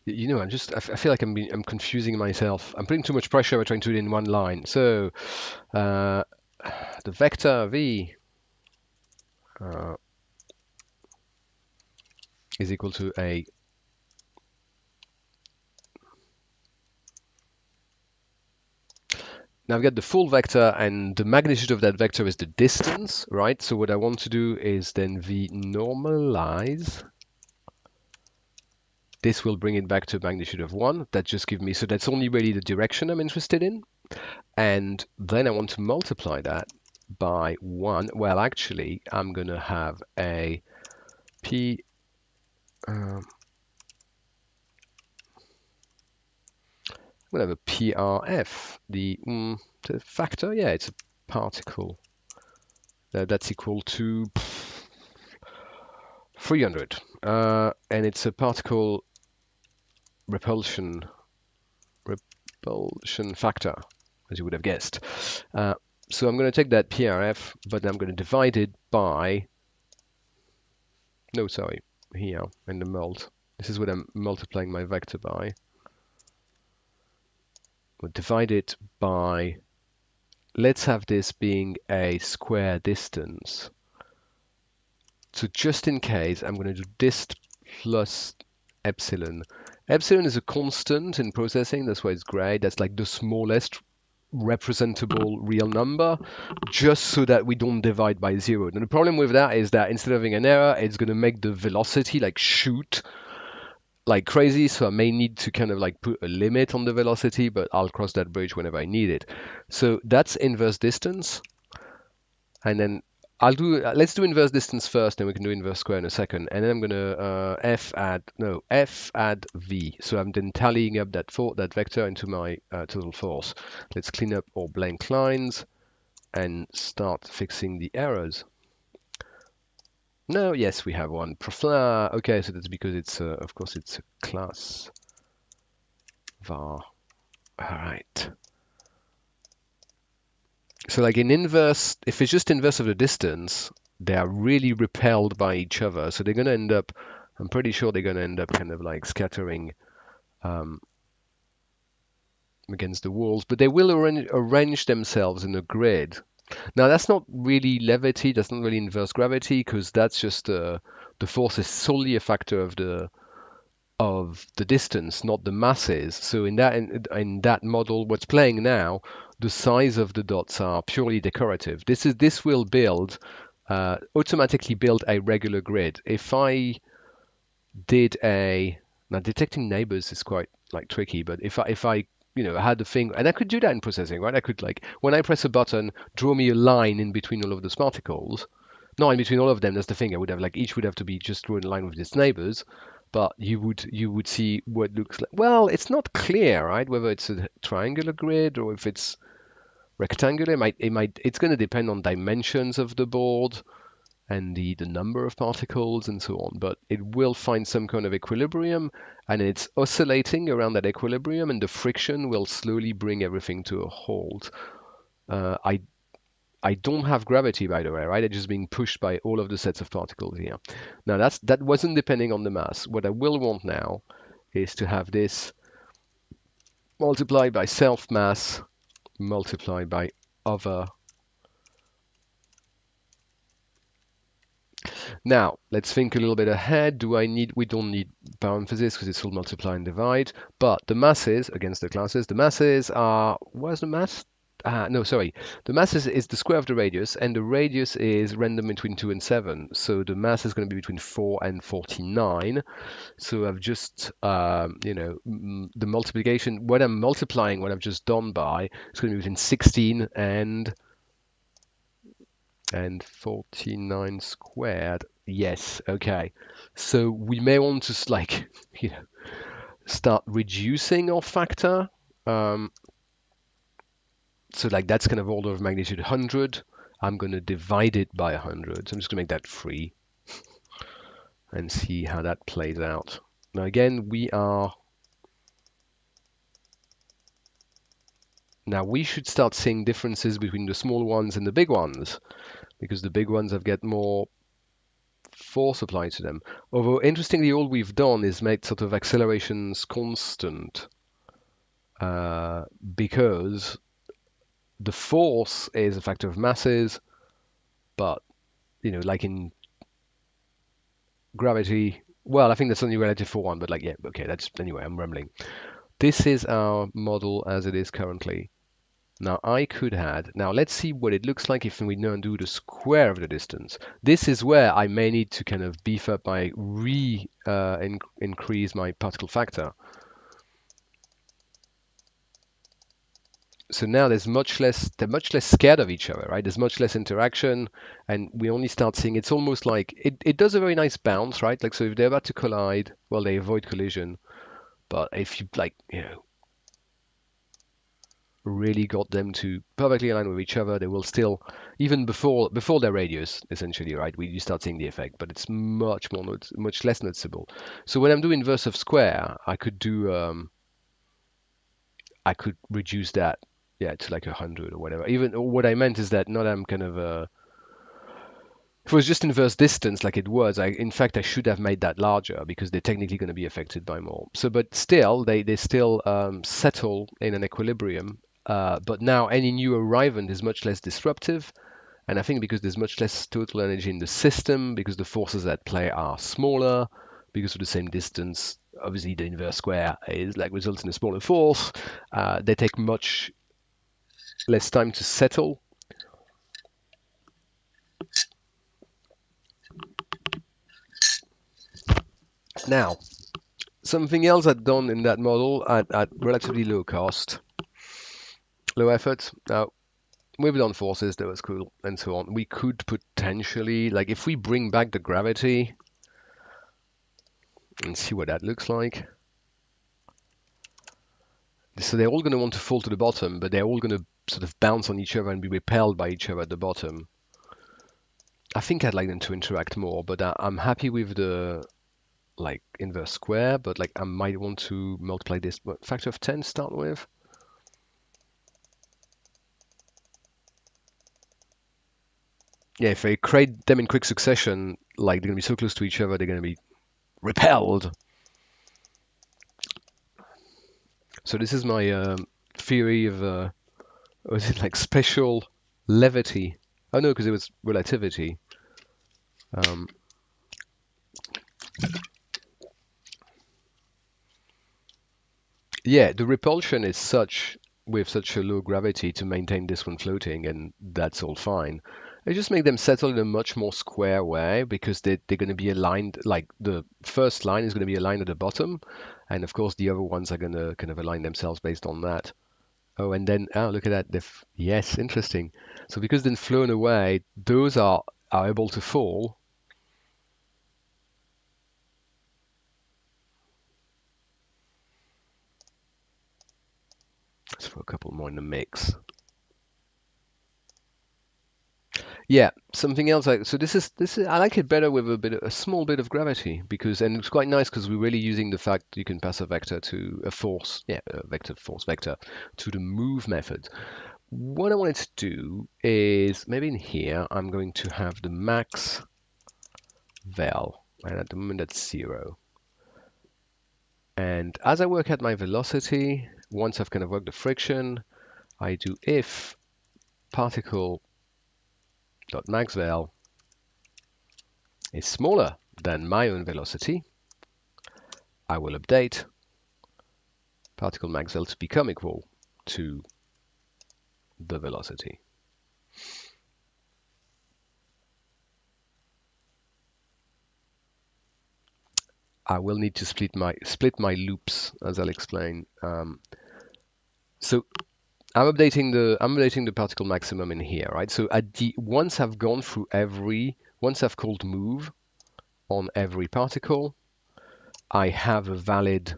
Speaker 2: You know, I feel like I'm confusing myself. I'm putting too much pressure by trying to do it in one line. So the vector v is equal to a. Now I've got the full vector, and the magnitude of that vector is the distance, right? So what I want to do is then v normalize. This will bring it back to a magnitude of 1. That just gives me, so that's only really the direction I'm interested in. And then I want to multiply that by 1. Well, actually, I'm going to have a p. I'm going to have a PRF. The factor, yeah, it's a particle. That's equal to 300. And it's a particle repulsion factor, as you would have guessed. So I'm going to take that PRF, but I'm going to divide it by, no, sorry, here in the mult. This is what I'm multiplying my vector by. We'll divide it by, let's have this being a square distance. So just in case, I'm going to do dist plus epsilon. Epsilon is a constant in processing, that's why it's gray. That's like the smallest representable real number, just so that we don't divide by 0. And the problem with that is that instead of having an error, it's going to make the velocity like shoot like crazy, so I may need to kind of like put a limit on the velocity, but I'll cross that bridge whenever I need it. So that's inverse distance, and then let's do inverse distance first, then we can do inverse square in a second. And then I'm gonna f add v. So I'm then tallying up that vector into my total force. Let's clean up our blank lines and start fixing the errors. No, yes, we have one. Okay, so that's because it's of course it's a class var. All right. So like in inverse, if it's just inverse of the distance, they are really repelled by each other. So they're going to end up, I'm pretty sure they're going to end up kind of like scattering against the walls, but they will arrange themselves in a grid. Now that's not really levity, that's not really inverse gravity, because that's just the force is solely a factor of the distance, not the masses. So in that model, what's playing now, the size of the dots are purely decorative. This will automatically build a regular grid. If I did now detecting neighbors is quite like tricky, but if I had the thing, and I could do that in processing, right? I could like when I press a button, draw me a line in between all of those particles. Not in between all of them. That's the thing. I would have like each would have to be just drawn in line with its neighbors, but you would see what looks like. Well, it's not clear, right? Whether it's a triangular grid or if it's rectangular. It's going to depend on dimensions of the board and the number of particles and so on, but it will find some kind of equilibrium, and it's oscillating around that equilibrium, and the friction will slowly bring everything to a halt. I don't have gravity, by the way, right? It's just being pushed by all of the sets of particles here. Now that wasn't depending on the mass. What I will want now is to have this multiplied by self mass multiplied by other. Now, let's think a little bit ahead. We don't need parentheses because it's all multiply and divide, but the masses against the classes, the masses are, where's the mass no, sorry. The mass is the square of the radius, and the radius is random between 2 and 7. So the mass is going to be between 4 and 49. So I've just, the multiplication, what I'm multiplying, what I've just done by, is going to be between 16 and 49 squared. Yes, okay. So we may want to, like, start reducing our factor. So like that's kind of order of magnitude 100. I'm going to divide it by 100. So I'm just going to make that 3 and see how that plays out. Now again, we should start seeing differences between the small ones and the big ones, because the big ones have got more force applied to them. Although interestingly, all we've done is make sort of accelerations constant, because the force is a factor of masses, but like in gravity, well, I think that's only relative for one, but like, yeah, okay, that's anyway, I'm rambling. This is our model as it is currently. Now now let's see what it looks like if we now do the square of the distance. This is where I may need to kind of beef up increase my particle factor. So now they're much less scared of each other, right? There's much less interaction, and we only start seeing, it's almost like it does a very nice bounce, right? Like, so if they're about to collide, well, they avoid collision. But if you really got them to perfectly align with each other, they will still, even before their radius, essentially, right? You start seeing the effect, but it's much less noticeable. So when I'm doing inverse of square, I could reduce that, yeah, to like 100 or whatever. Even what I meant is that not I'm kind of if it was just inverse distance like it was, in fact I should have made that larger because they're technically going to be affected by more. So, but still, they still settle in an equilibrium. But now any new arrivant is much less disruptive, and I think because there's much less total energy in the system, because the forces at play are smaller, because of the same distance. Obviously, the inverse square is like results in a smaller force. They take much less time to settle. Now, something else I'd done in that model at relatively low cost, low effort. Now, we've done forces, that was cool, and so on. We could potentially, like, if we bring back the gravity and see what that looks like. So they're all going to want to fall to the bottom, but they're all going to sort of bounce on each other and be repelled by each other at the bottom. I think I'd like them to interact more, but I'm happy with the like inverse square, but like I might want to multiply this factor of 10 start with. Yeah, if I create them in quick succession, like they're going to be so close to each other, they're going to be repelled. So this is my theory of, was it like special levity? Oh no, because it was relativity. Yeah, the repulsion is such with such a low gravity to maintain this one floating, and that's all fine. I just make them settle in a much more square way because they're going to be aligned, like the first line is going to be aligned at the bottom, and of course the other ones are going to kind of align themselves based on that. Oh, and then, oh, look at that. Yes, interesting. So because they're flown away, those are able to fall. Let's throw a couple more in the mix. Yeah, something else. So this is I like it better with a small bit of gravity and it's quite nice because we're really using the fact you can pass a vector to a force, yeah, a vector to the move method. What I wanted to do is maybe in here I'm going to have the max vel, and at the moment that's 0. And as I work out my velocity, once I've kind of worked the friction, I do if particle dot max vel is smaller than my own velocity, I will update particle max vel to become equal to the velocity. I will need to split my loops, as I'll explain. So I'm updating the particle maximum in here, right? So once I've gone through once I've called move on every particle, I have a valid.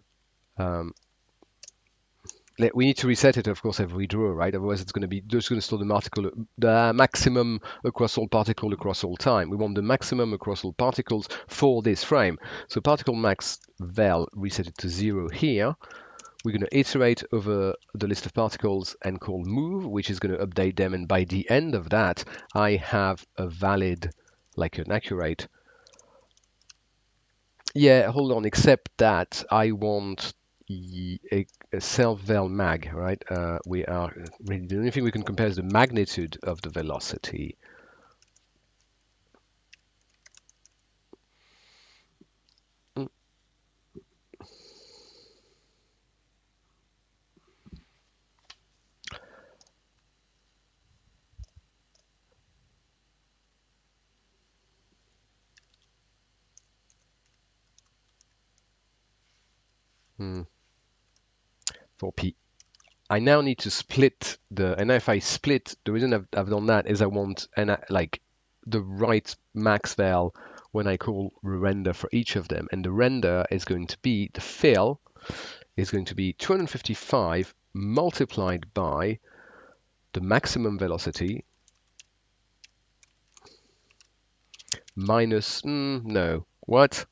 Speaker 2: We need to reset it, of course, every draw, right? Otherwise, it's going to be just going to store the maximum across all particles across all time. We want the maximum across all particles for this frame. So particle max val reset it to 0 here. We're going to iterate over the list of particles and call move, which is going to update them. And by the end of that, I have a valid, like an accurate. Yeah, hold on, except that I want a self-val mag, right? We are really the only thing we can compare is the magnitude of the velocity. Mm, mm, for P. I now need to split and if I split, the reason I've done that is I want like the right max val when I call render for each of them, and the render is going to be the fill is going to be 255 multiplied by the maximum velocity minus no what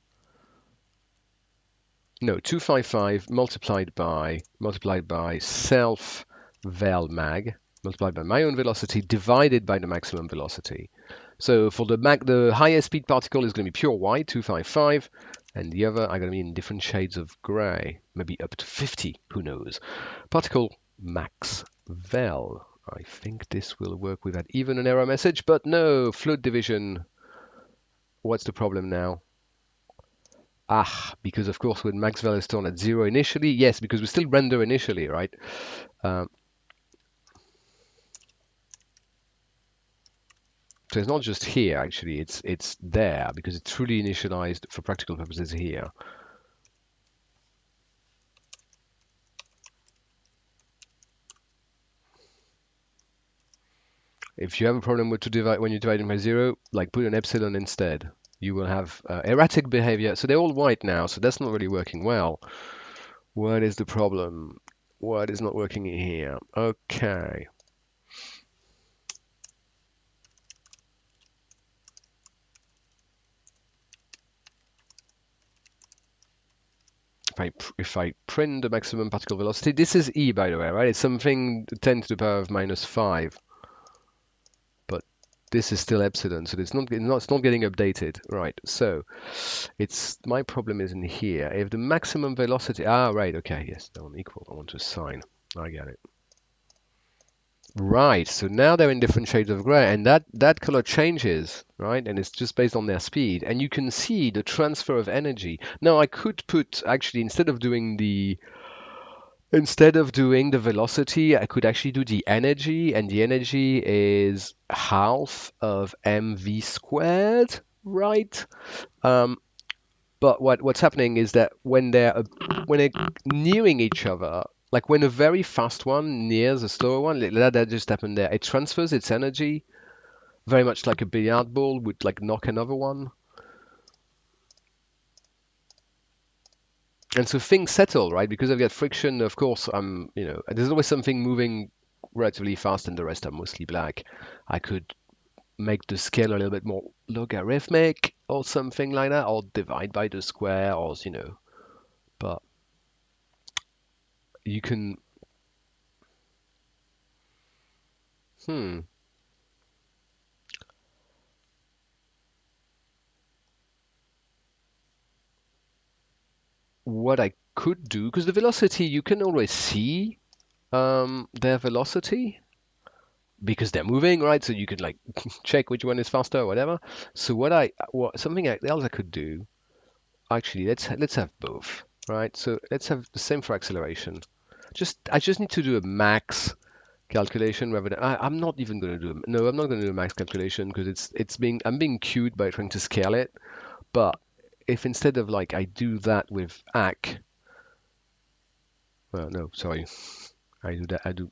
Speaker 2: no 255 multiplied by self val mag multiplied by my own velocity divided by the maximum velocity. So for the highest speed particle is going to be pure white 255, and the other are going to be in different shades of gray, maybe up to 50, who knows. Particle max val. I think this will work without even an error message, but no, float division. What's the problem now? Because of course when max val is stored at 0 initially, yes, because we still render initially, right? Um, so it's not just here, actually, it's there, because it's truly initialized for practical purposes here. If you have a problem with when you're dividing by 0, like put an epsilon instead. You will have erratic behavior. So they're all white now, so that's not really working well. What is the problem? What is not working in here? Okay. If I print the maximum particle velocity, this is E, by the way, right? It's something 10 to the power of minus 5. But this is still epsilon, so it's not getting updated. Right, so my problem is in here. If the maximum velocity, right, okay, yes, they're unequal. I want to assign. I get it. Right, so now they're in different shades of gray, and that color changes, right? And it's just based on their speed, and you can see the transfer of energy. Now I could put actually instead of doing the velocity, I could actually do the energy, and the energy is half of mv squared, right? But what's happening is that when they're nearing each other, like when a very fast one nears a slower one, that just happened there. It transfers its energy very much like a billiard ball would like knock another one, and so things settle, right? Because I've got friction. Of course, there's always something moving relatively fast, and the rest are mostly black. I could make the scale a little bit more logarithmic or something like that, or divide by the square, or but you can. Hmm. What I could do, because the velocity, you can always see their velocity because they're moving, right? So you could like check which one is faster or whatever. So something else I could do, actually, let's have both, right? So let's have the same for acceleration. I just need to do a max calculation rather than I'm not even going to do no, I'm not going to do a max calculation because I'm being cued by trying to scale it. But if instead of like I do that with ACK, well, no, sorry, I do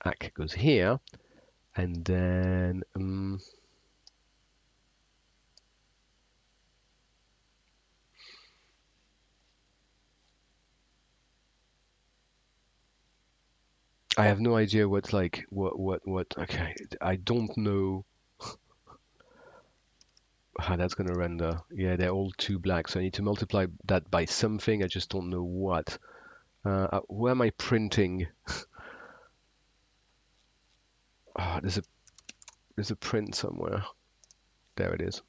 Speaker 2: ACK goes here, and then I have no idea what's like what. Okay, I don't know how that's going to render. Yeah, they're all too black, so I need to multiply that by something. I just don't know what. Where am I printing? Oh, there's a print somewhere. There it is.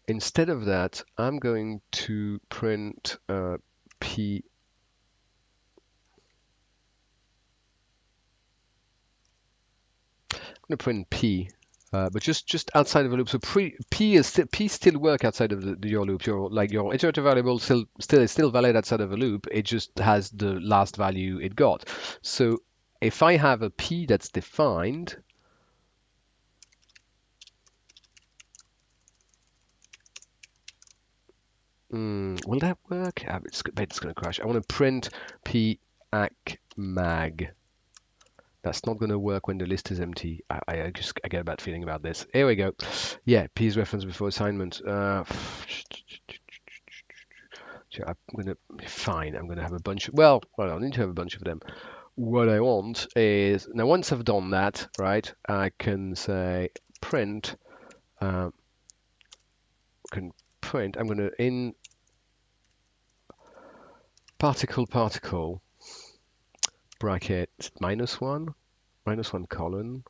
Speaker 2: Instead of that, I'm going to print P. I'm going to print P, but just outside of the loop. So P still work outside of your loop. Your iterative variable is still valid outside of the loop. It just has the last value it got. So if I have a P that's defined, will that work? It's going to crash. I want to print P ACK mag. That's not going to work when the list is empty. I get a bad feeling about this. Here we go. Yeah, P's reference before assignment. I'm gonna fine. I'm gonna have a bunch. Well, I need to have a bunch of them. What I want is now once I've done that, right? I can say print. Um, can print. I'm gonna in particle bracket -1 colon.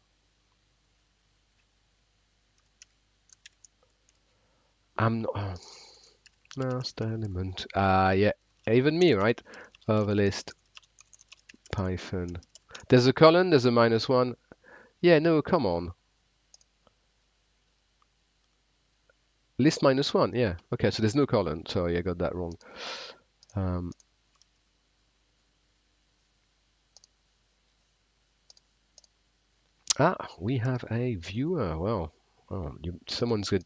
Speaker 2: I'm not. Last element. Yeah, even me, right? Over list Python. There's a colon, there's a -1. Yeah, no, come on. List -1, yeah. Okay, so there's no colon. Sorry, I got that wrong. Um, we have a viewer. Well, someone's got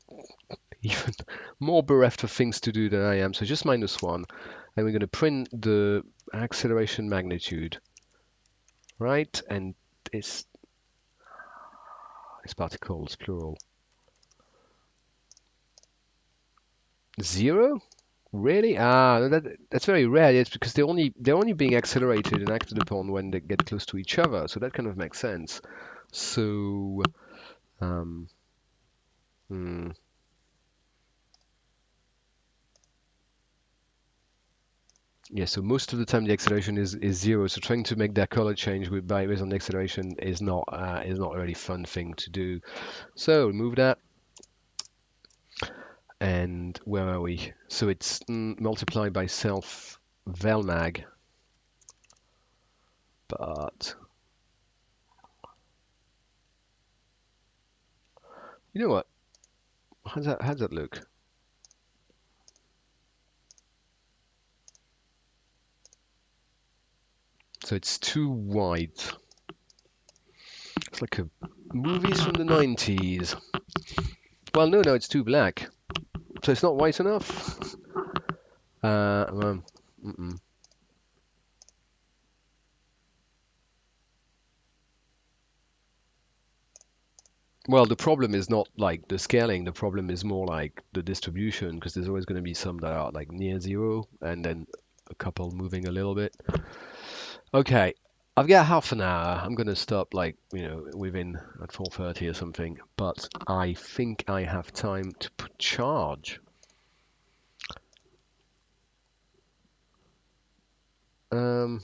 Speaker 2: even more bereft of things to do than I am. So just -1. And we're going to print the acceleration magnitude, right? And it's particles, plural. 0? Really? That's very rare. It's because they're only being accelerated and acted upon when they get close to each other. So that kind of makes sense. So, um, hmm. Yeah. So most of the time the acceleration is 0. So trying to make that color change based on the acceleration is not a really fun thing to do. So remove that. And where are we? So it's multiplied by self velmag, but you know what? How does that look? So it's too white. It's like a movies from the 90s. Well, no, it's too black. So it's not white enough. Well, well, the problem is not like the scaling. The problem is more like the distribution, because there's always going to be some that are like near 0, and then a couple moving a little bit. Okay, I've got half an hour. I'm going to stop like, within at 4:30 or something. But I think I have time to put charge. Um,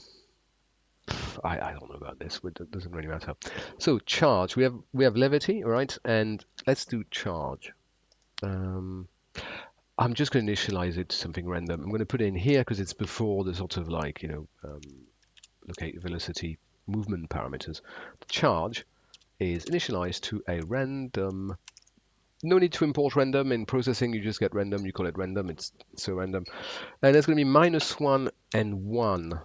Speaker 2: I don't know about this. It doesn't really matter. So charge. We have levity, right? And let's do charge. I'm just going to initialize it to something random. I'm going to put it in here because it's before the sort of like locate velocity movement parameters. The charge is initialized to a random. No need to import random in processing. You just get random. You call it random. It's so random. And it's going to be -1 and 1.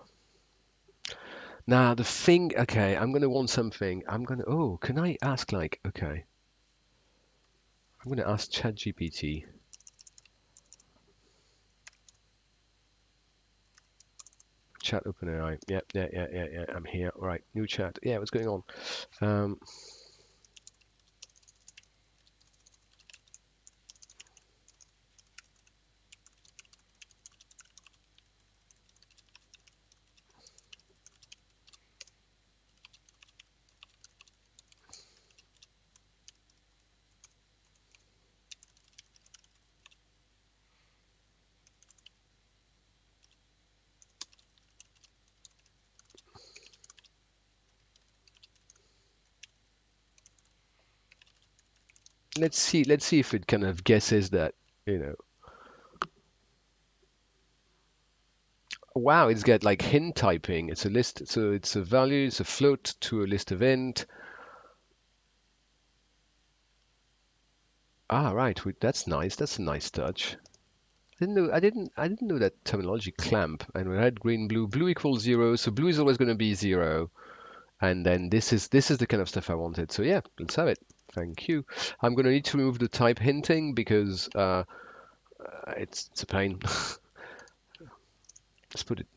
Speaker 2: Now the thing, okay, I'm gonna want something. Oh, can I ask like, okay, I'm gonna ask ChatGPT. Chat OpenAI. Yeah. I'm here. All right, new chat. Yeah, what's going on? Um, let's see if it kind of guesses that, you know. Wow, it's got like hint typing. It's a list, so it's a value, it's a float to a list event. Ah, right. That's nice. That's a nice touch. I didn't know that terminology clamp. And red, green, blue. Blue equals 0, so blue is always going to be 0. And then this is the kind of stuff I wanted. So yeah, let's have it. Thank you. I'm going to need to remove the type hinting because it's a pain. Let's put it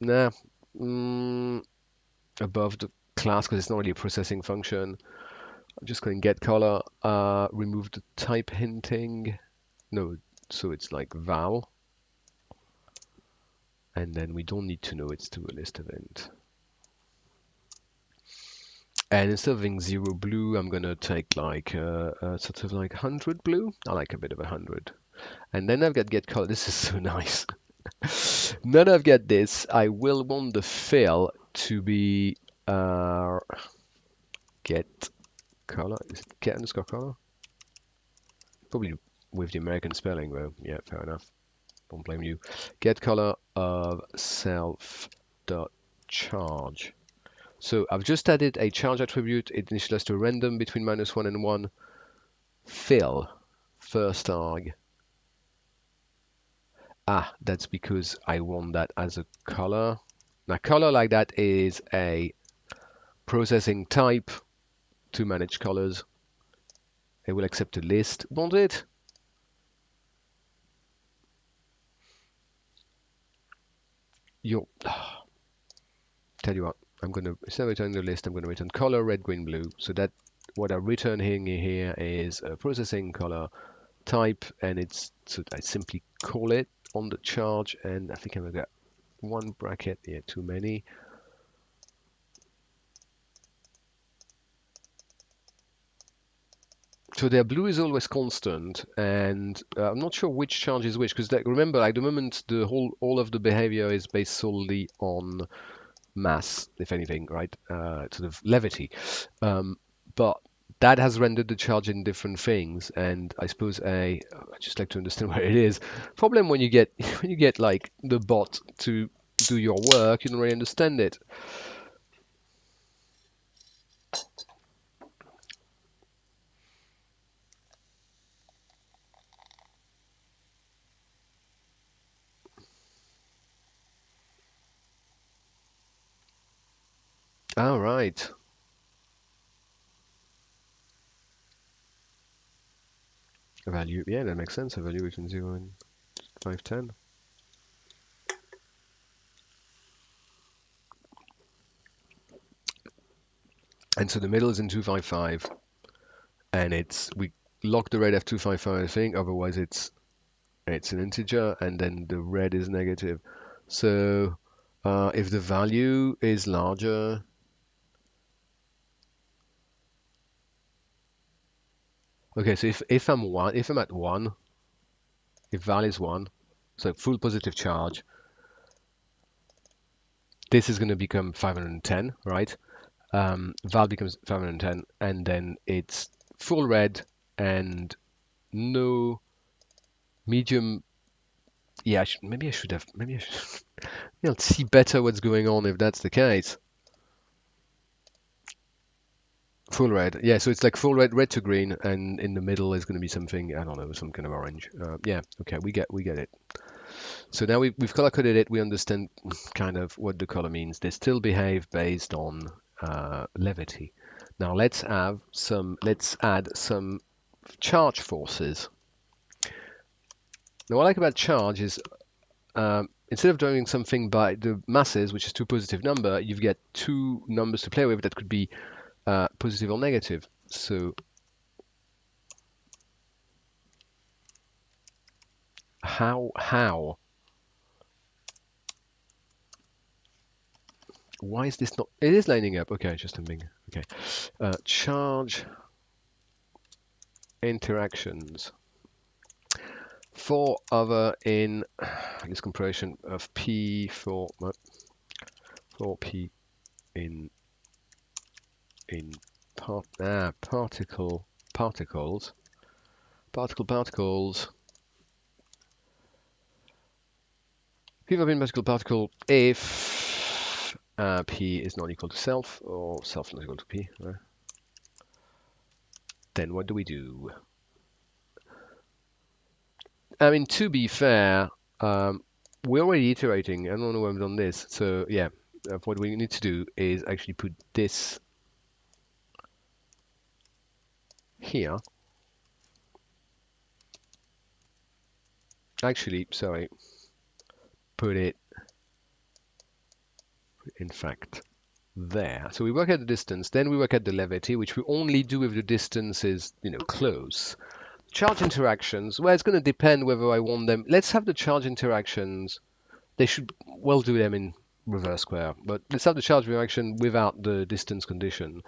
Speaker 2: above the class because it's not really a processing function. I'm just going to get color, remove the type hinting. No, so it's like val. And then we don't need to know it's to a list event. And instead of having 0 blue, I'm gonna take like sort of like 100 blue. I like a bit of 100. And then I've got get color. This is so nice. Now that I've got this, I will want the fill to be get color. Is it get underscore color? Probably with the American spelling though. Yeah, fair enough. Don't blame you. Get color of self dot charge. So I've just added a charge attribute. It initializes to random between -1 and 1. Fill first arg. Ah, that's because I want that as a color. Now, color like that is a processing type to manage colors. It will accept a list, won't it? You tell you what, I'm gonna instead of returning the list, I'm gonna return color red, green, blue. So that what I'm returning here is a processing color type, and it's so I simply call it on the charge, and I think I'm gonna get one bracket. Yeah, too many. So their blue is always constant, and I'm not sure which charge is which because remember, at the moment, the whole all of the behavior is based solely on mass, if anything, right? Sort of levity. But that has rendered the charge in different things, and I suppose I just like to understand where it is. Problem when you get when you get like the bot to do your work, you don't really understand it. All right, a value. Yeah, that makes sense. A value between 0 and 510. And so the middle is in 255, and it's we lock the red f255, I think. Otherwise, it's an integer, and then the red is negative. So if the value is larger, okay. So if I'm at one, if val is one, so full positive charge, this is going to become 510, right? Val becomes 510, and then it's full red and no medium. Yeah, maybe I should have. Maybe I should. I'll see better what's going on if that's the case. Full red. Yeah, so it's like full red, red to green, and in the middle is going to be something, I don't know, some kind of orange. Yeah, okay, we get it. So now we've color-coded it. We understand kind of what the color means. They still behave based on levity. Now let's add some charge forces. Now what I like about charge is instead of doing something by the masses, which is two positive number, you get two numbers to play with that could be positive or negative. So how? Why is this not? It is lining up. Okay, just something. Okay, charge interactions for other in this compression of P for P in particles. P of in particle if P is not equal to self or self not equal to P. Right? Then what do we do? I mean, to be fair, we're already iterating. I don't know where I've done this. So yeah, what we need to do is actually put this here. Actually, sorry, put it, in fact, there. So we work at the distance, then we work at the levity, which we only do if the distance is, close. Charge interactions, well, it's going to depend whether I want them. Let's have the charge interactions. They should well do them in reverse square, but let's have the charge interaction without the distance condition.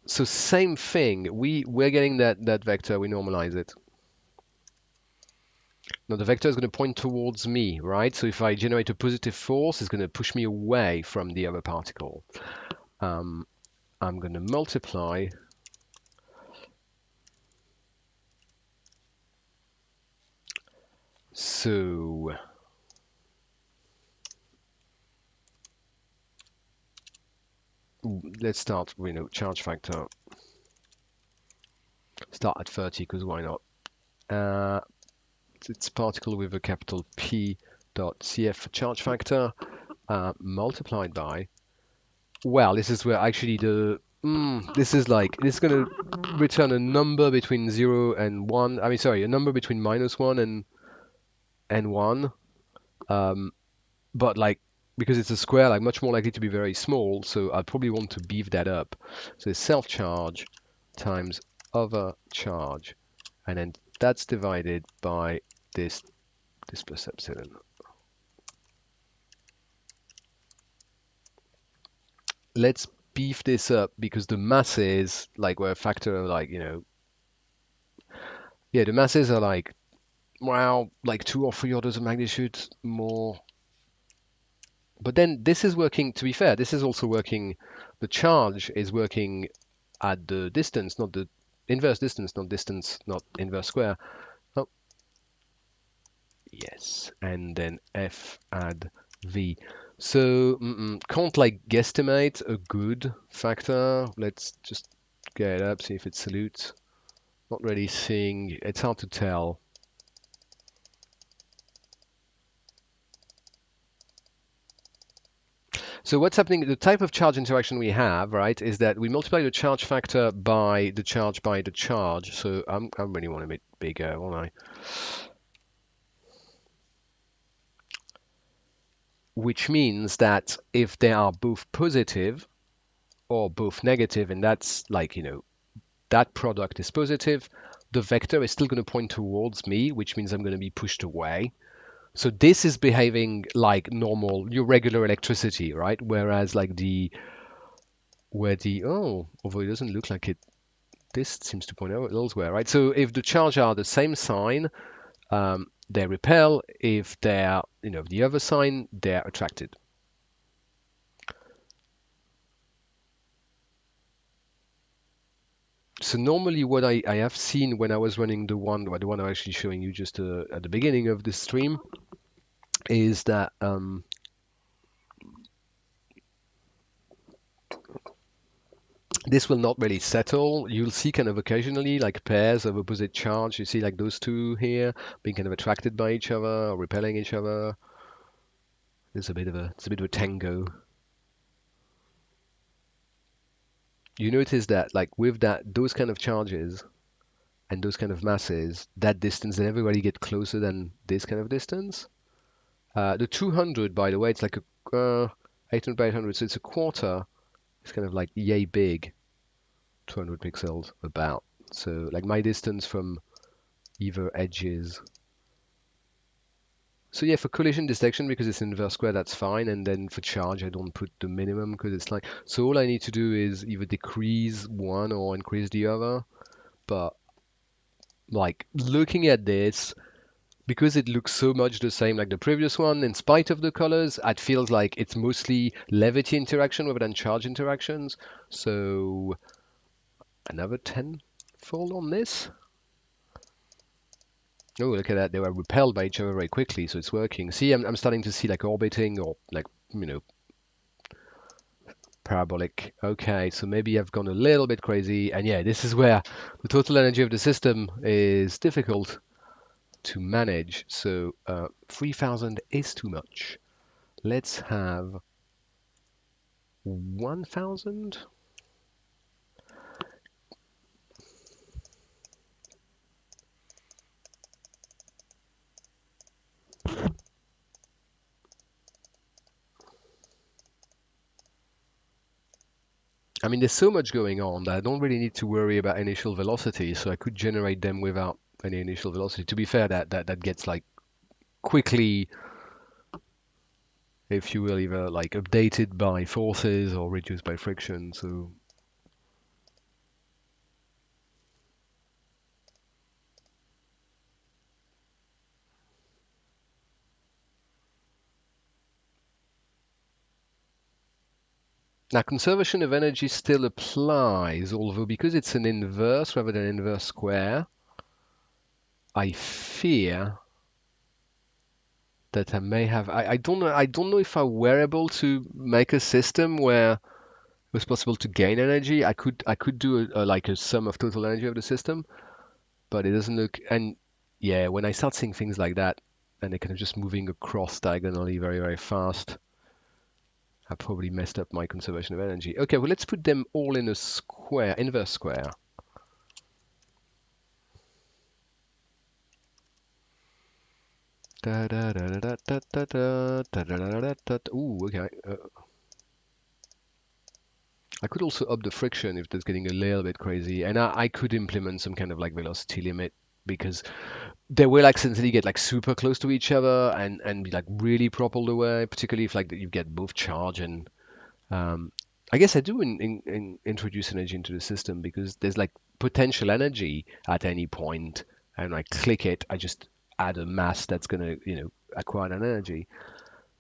Speaker 2: So same thing, we're getting that vector, we normalize it. Now the vector is going to point towards me, right? So if I generate a positive force, it's going to push me away from the other particle. I'm going to multiply so let's start, charge factor. Start at 30 because why not? It's particle with a capital P dot CF charge factor multiplied by. Well, this is where actually this is going to return a number between 0 and 1. I mean, sorry, a number between -1 and 1. But because it's a square, much more likely to be very small, so I probably want to beef that up. So it's self-charge times other charge, and then that's divided by this plus epsilon. Let's beef this up because the masses, were a factor of yeah, the masses are wow, 2 or 3 orders of magnitude more. But then this is working, to be fair, this is also working, the charge is working at the distance, not the inverse distance, not inverse square. Oh, yes, and then F add V. So can't guesstimate a good factor. Let's just get it up, see if it salutes. Not really seeing, it's hard to tell. So what's happening, the type of charge interaction we have, right, is that we multiply the charge factor by the charge. So I really want a bit bigger, won't I? Which means that if they are both positive or both negative, and that's that product is positive, the vector is still going to point towards me, which means I'm going to be pushed away. So this is behaving like normal, your regular electricity, right? Whereas although it doesn't look like it, this seems to point out elsewhere, right? So if the charge are the same sign, they repel. If they're, the other sign, they're attracted. So normally what I have seen when I was running the one I'm actually showing you just at the beginning of the stream is that This will not really settle. You'll see kind of occasionally like pairs of opposite charge. You see like those two here being kind of attracted by each other or repelling each other. It's a bit of a tango. You notice that like with those kind of charges and those kind of masses, that distance, they never really get closer than this kind of distance. The 200, by the way, it's like a 800 by 800, so it's a quarter. It's kind of like yay big, 200 pixels about. So like my distance from either edges. So yeah, for collision detection, because it's inverse square, that's fine. And then for charge, I don't put the minimum because it's like, so all I need to do is either decrease one or increase the other. But like looking at this, because it looks so much the same like the previous one, in spite of the colors, it feels like it's mostly levity interaction rather than charge interactions. So another tenfold on this. Oh, look at that. They were repelled by each other very quickly, so it's working. See, I'm starting to see like orbiting or like, parabolic. Okay, so maybe I've gone a little bit crazy. And yeah, this is where the total energy of the system is difficult to manage. So 3000 is too much. Let's have 1000. I mean, there's so much going on that I don't really need to worry about initial velocity, so I could generate them without any initial velocity. To be fair, that gets like quickly, if you will, either like updated by forces or reduced by friction. So now conservation of energy still applies, although because it's an inverse rather than inverse square, I fear that I may have. I don't know if I were able to make a system where it was possible to gain energy. I could do like a sum of total energy of the system, but it doesn't look. And yeah, when I start seeing things like that, and they're kind of just moving across diagonally very, very fast, I probably messed up my conservation of energy. Okay, well, let's put them all in a square, inverse square. Da, da, da, da, da, da, da, da, da, da, da, da. Ooh, okay. I could also up the friction if that's getting a little bit crazy, and I could implement some kind of like velocity limit because they will accidentally get like super close to each other and be like really propelled away, particularly if like you get both charge and I guess I do introduce energy into the system because there's like potential energy at any point, and I click it, I just add a mass that's gonna acquire an energy.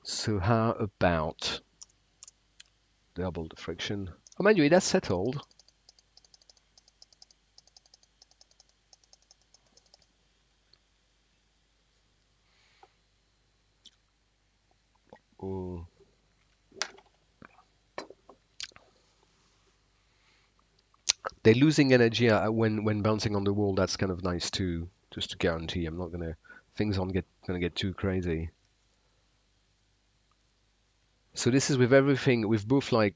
Speaker 2: So how about double the friction? Oh, mind you, that's settled. Oh. They're losing energy when bouncing on the wall. That's kind of nice too, just to guarantee I'm not gonna things aren't gonna get too crazy. So this is with everything, with both like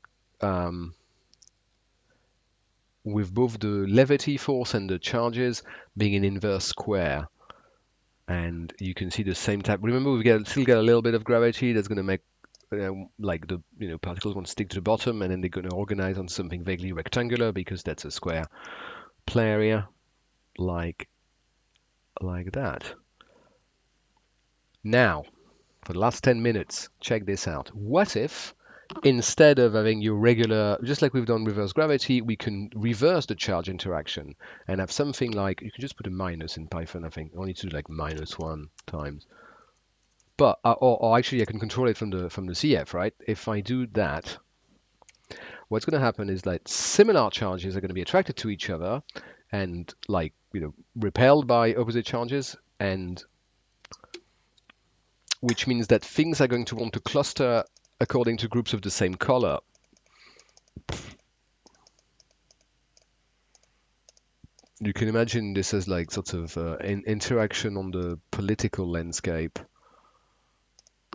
Speaker 2: with both the levity force and the charges being an inverse square. And you can see the same type. Remember, still get a little bit of gravity that's going to make like the particles want to stick to the bottom, and then they're going to organize on something vaguely rectangular because that's a square play area, like that. Now, for the last 10 minutes, check this out. What if instead of having your regular, just like we've done reverse gravity, we can reverse the charge interaction and have something like, you can just put a minus in Python, I think. Only to do like -1 times. But or actually, I can control it from the CF, right? If I do that, what's going to happen is that similar charges are going to be attracted to each other, and like repelled by opposite charges, and which means that things are going to want to cluster according to groups of the same color. You can imagine this as like sort of interaction on the political landscape,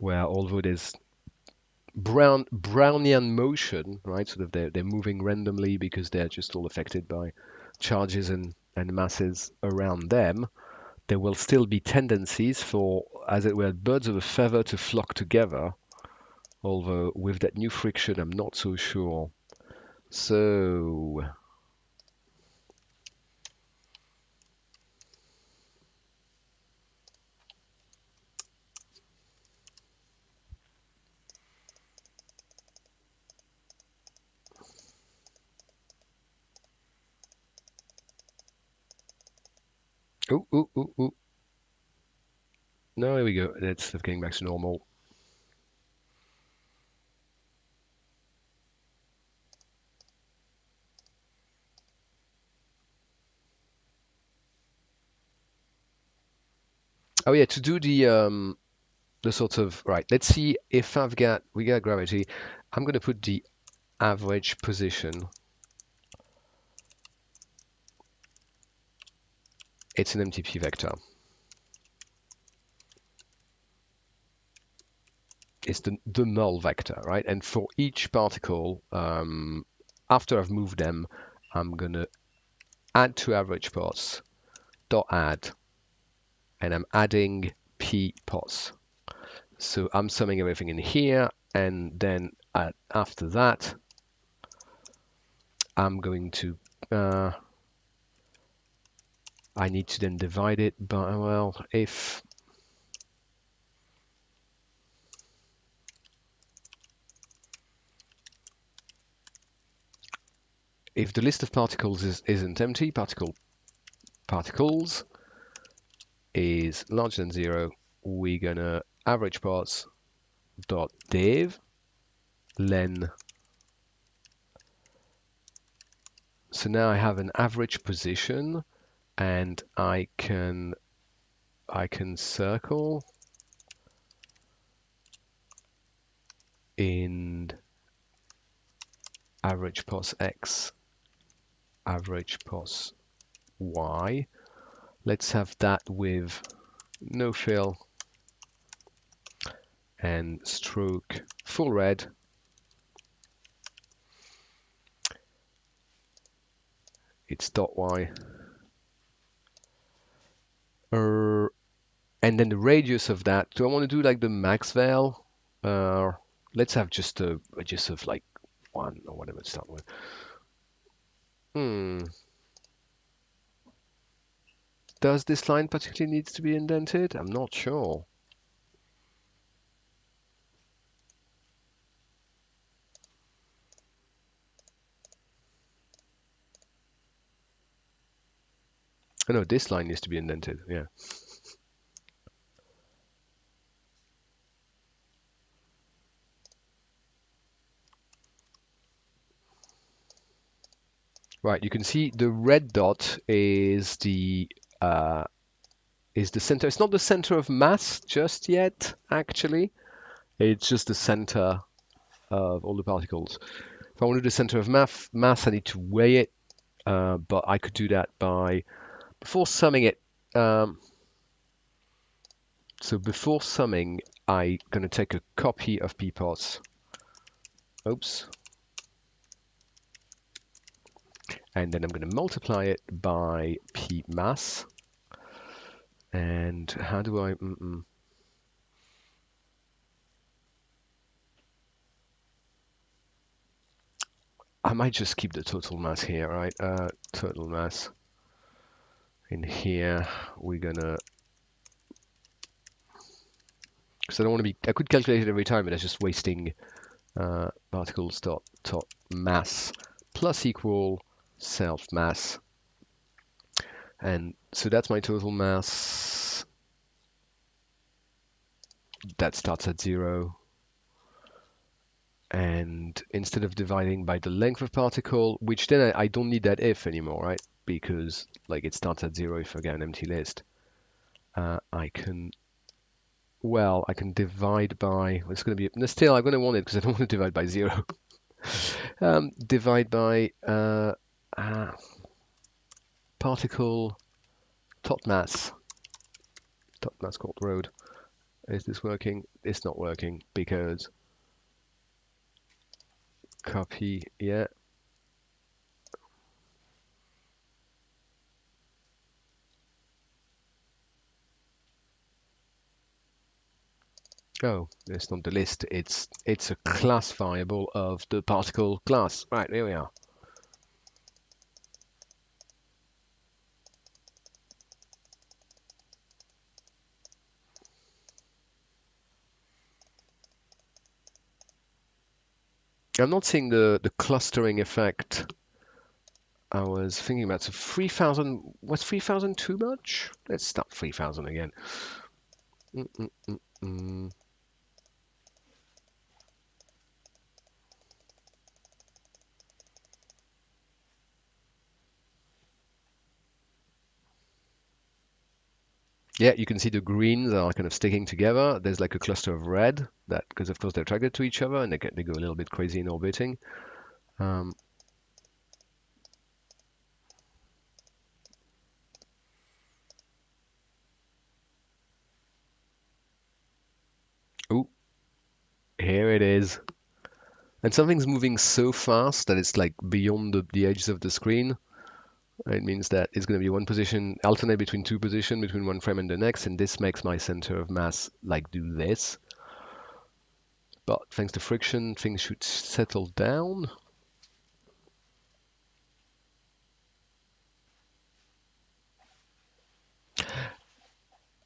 Speaker 2: where although there's Brownian motion, right? Sort of they're moving randomly because they're just all affected by charges and masses around them. There will still be tendencies for, as it were, birds of a feather to flock together. Although with that new friction, I'm not so sure. So, oh, oh, oh, oh. No, here we go. It's getting back to normal. Oh yeah, to do the sort of right. Let's see if we got gravity. I'm going to put the average position. It's an MTP vector. It's the null vector, right? And for each particle, after I've moved them, I'm going to add to average pos dot add, and I'm adding p pos. So I'm summing everything in here, and then after that, I'm going to I need to then divide it by, well, if the list of particles isn't empty, particles is larger than 0, we're gonna average pos dot div len. So now I have an average position, and I can circle in average pos x, average pos y. Let's have that with no fill and stroke full red. It's dot y. And then the radius of that. Do I want to do like the max val? Let's have just a radius of like 1 or whatever to start with. Does this line particularly needs to be indented? I'm not sure. Oh no, this line needs to be indented. Yeah. Right, you can see the red dot is the center. It's not the center of mass just yet, actually. It's just the center of all the particles. If I want to do the center of mass, I need to weigh it, but I could do that by, before summing it. So before summing, I'm going to take a copy of ppos. Oops. And then I'm going to multiply it by p mass. And how do I... I might just keep the total mass here, right? Total mass. In here, we're gonna... Because I don't want to be... I could calculate it every time, but that's just wasting particles dot mass plus equal self mass. And so that's my total mass. That starts at 0. And instead of dividing by the length of particle, which then I don't need that if anymore, right? Because like it starts at 0 if I get an empty list. I can divide by, it's going to be, no, still I'm going to want it because I don't want to divide by 0. Divide by, particle topmass called road. Is this working? It's not working because copy, yeah. Oh, it's not the list. It's a class variable of the particle class. Right, there we are. I'm not seeing the clustering effect I was thinking about. So 3000, was 3000 too much? Let's start 3000 again. Mm -mm -mm -mm. Yeah, you can see the greens are kind of sticking together. There's like a cluster of red that, because of course they're attracted to each other and they go a little bit crazy in orbiting. Um, oh, here it is. And something's moving so fast that it's like beyond the edges of the screen. It means that it's going to be one position, alternate between two positions, between one frame and the next, and this makes my center of mass like do this. But thanks to friction, things should settle down.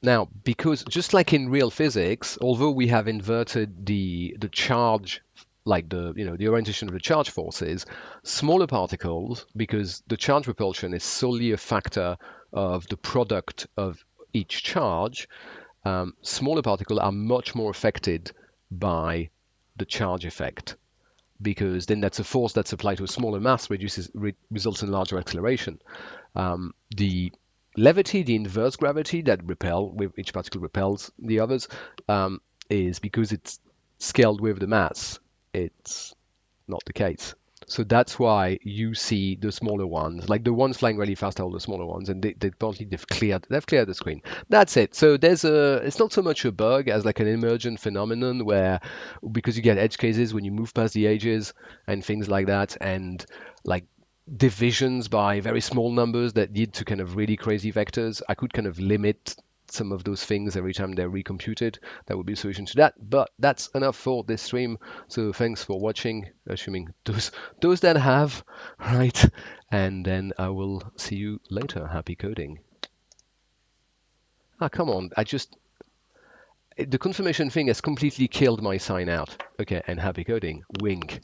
Speaker 2: Now, because just like in real physics, although we have inverted the charge, like the orientation of the charge forces, smaller particles, because the charge repulsion is solely a factor of the product of each charge, smaller particles are much more affected by the charge effect because then that's a force that's applied to a smaller mass results in larger acceleration. The levity, the inverse gravity that repel, with each particle repels the others, is because it's scaled with the mass. It's not the case. So that's why you see the smaller ones, like the ones flying really fast are all the smaller ones, and they've cleared the screen. That's it. So it's not so much a bug as like an emergent phenomenon where, because you get edge cases when you move past the edges and things like that, and like divisions by very small numbers that lead to kind of really crazy vectors. I could kind of limit some of those things every time they're recomputed. That would be a solution to that. But that's enough for this stream. So thanks for watching, assuming those that have, right? And then I will see you later. Happy coding. Ah, come on. The confirmation thing has completely killed my sign out. Okay, and happy coding. Wink.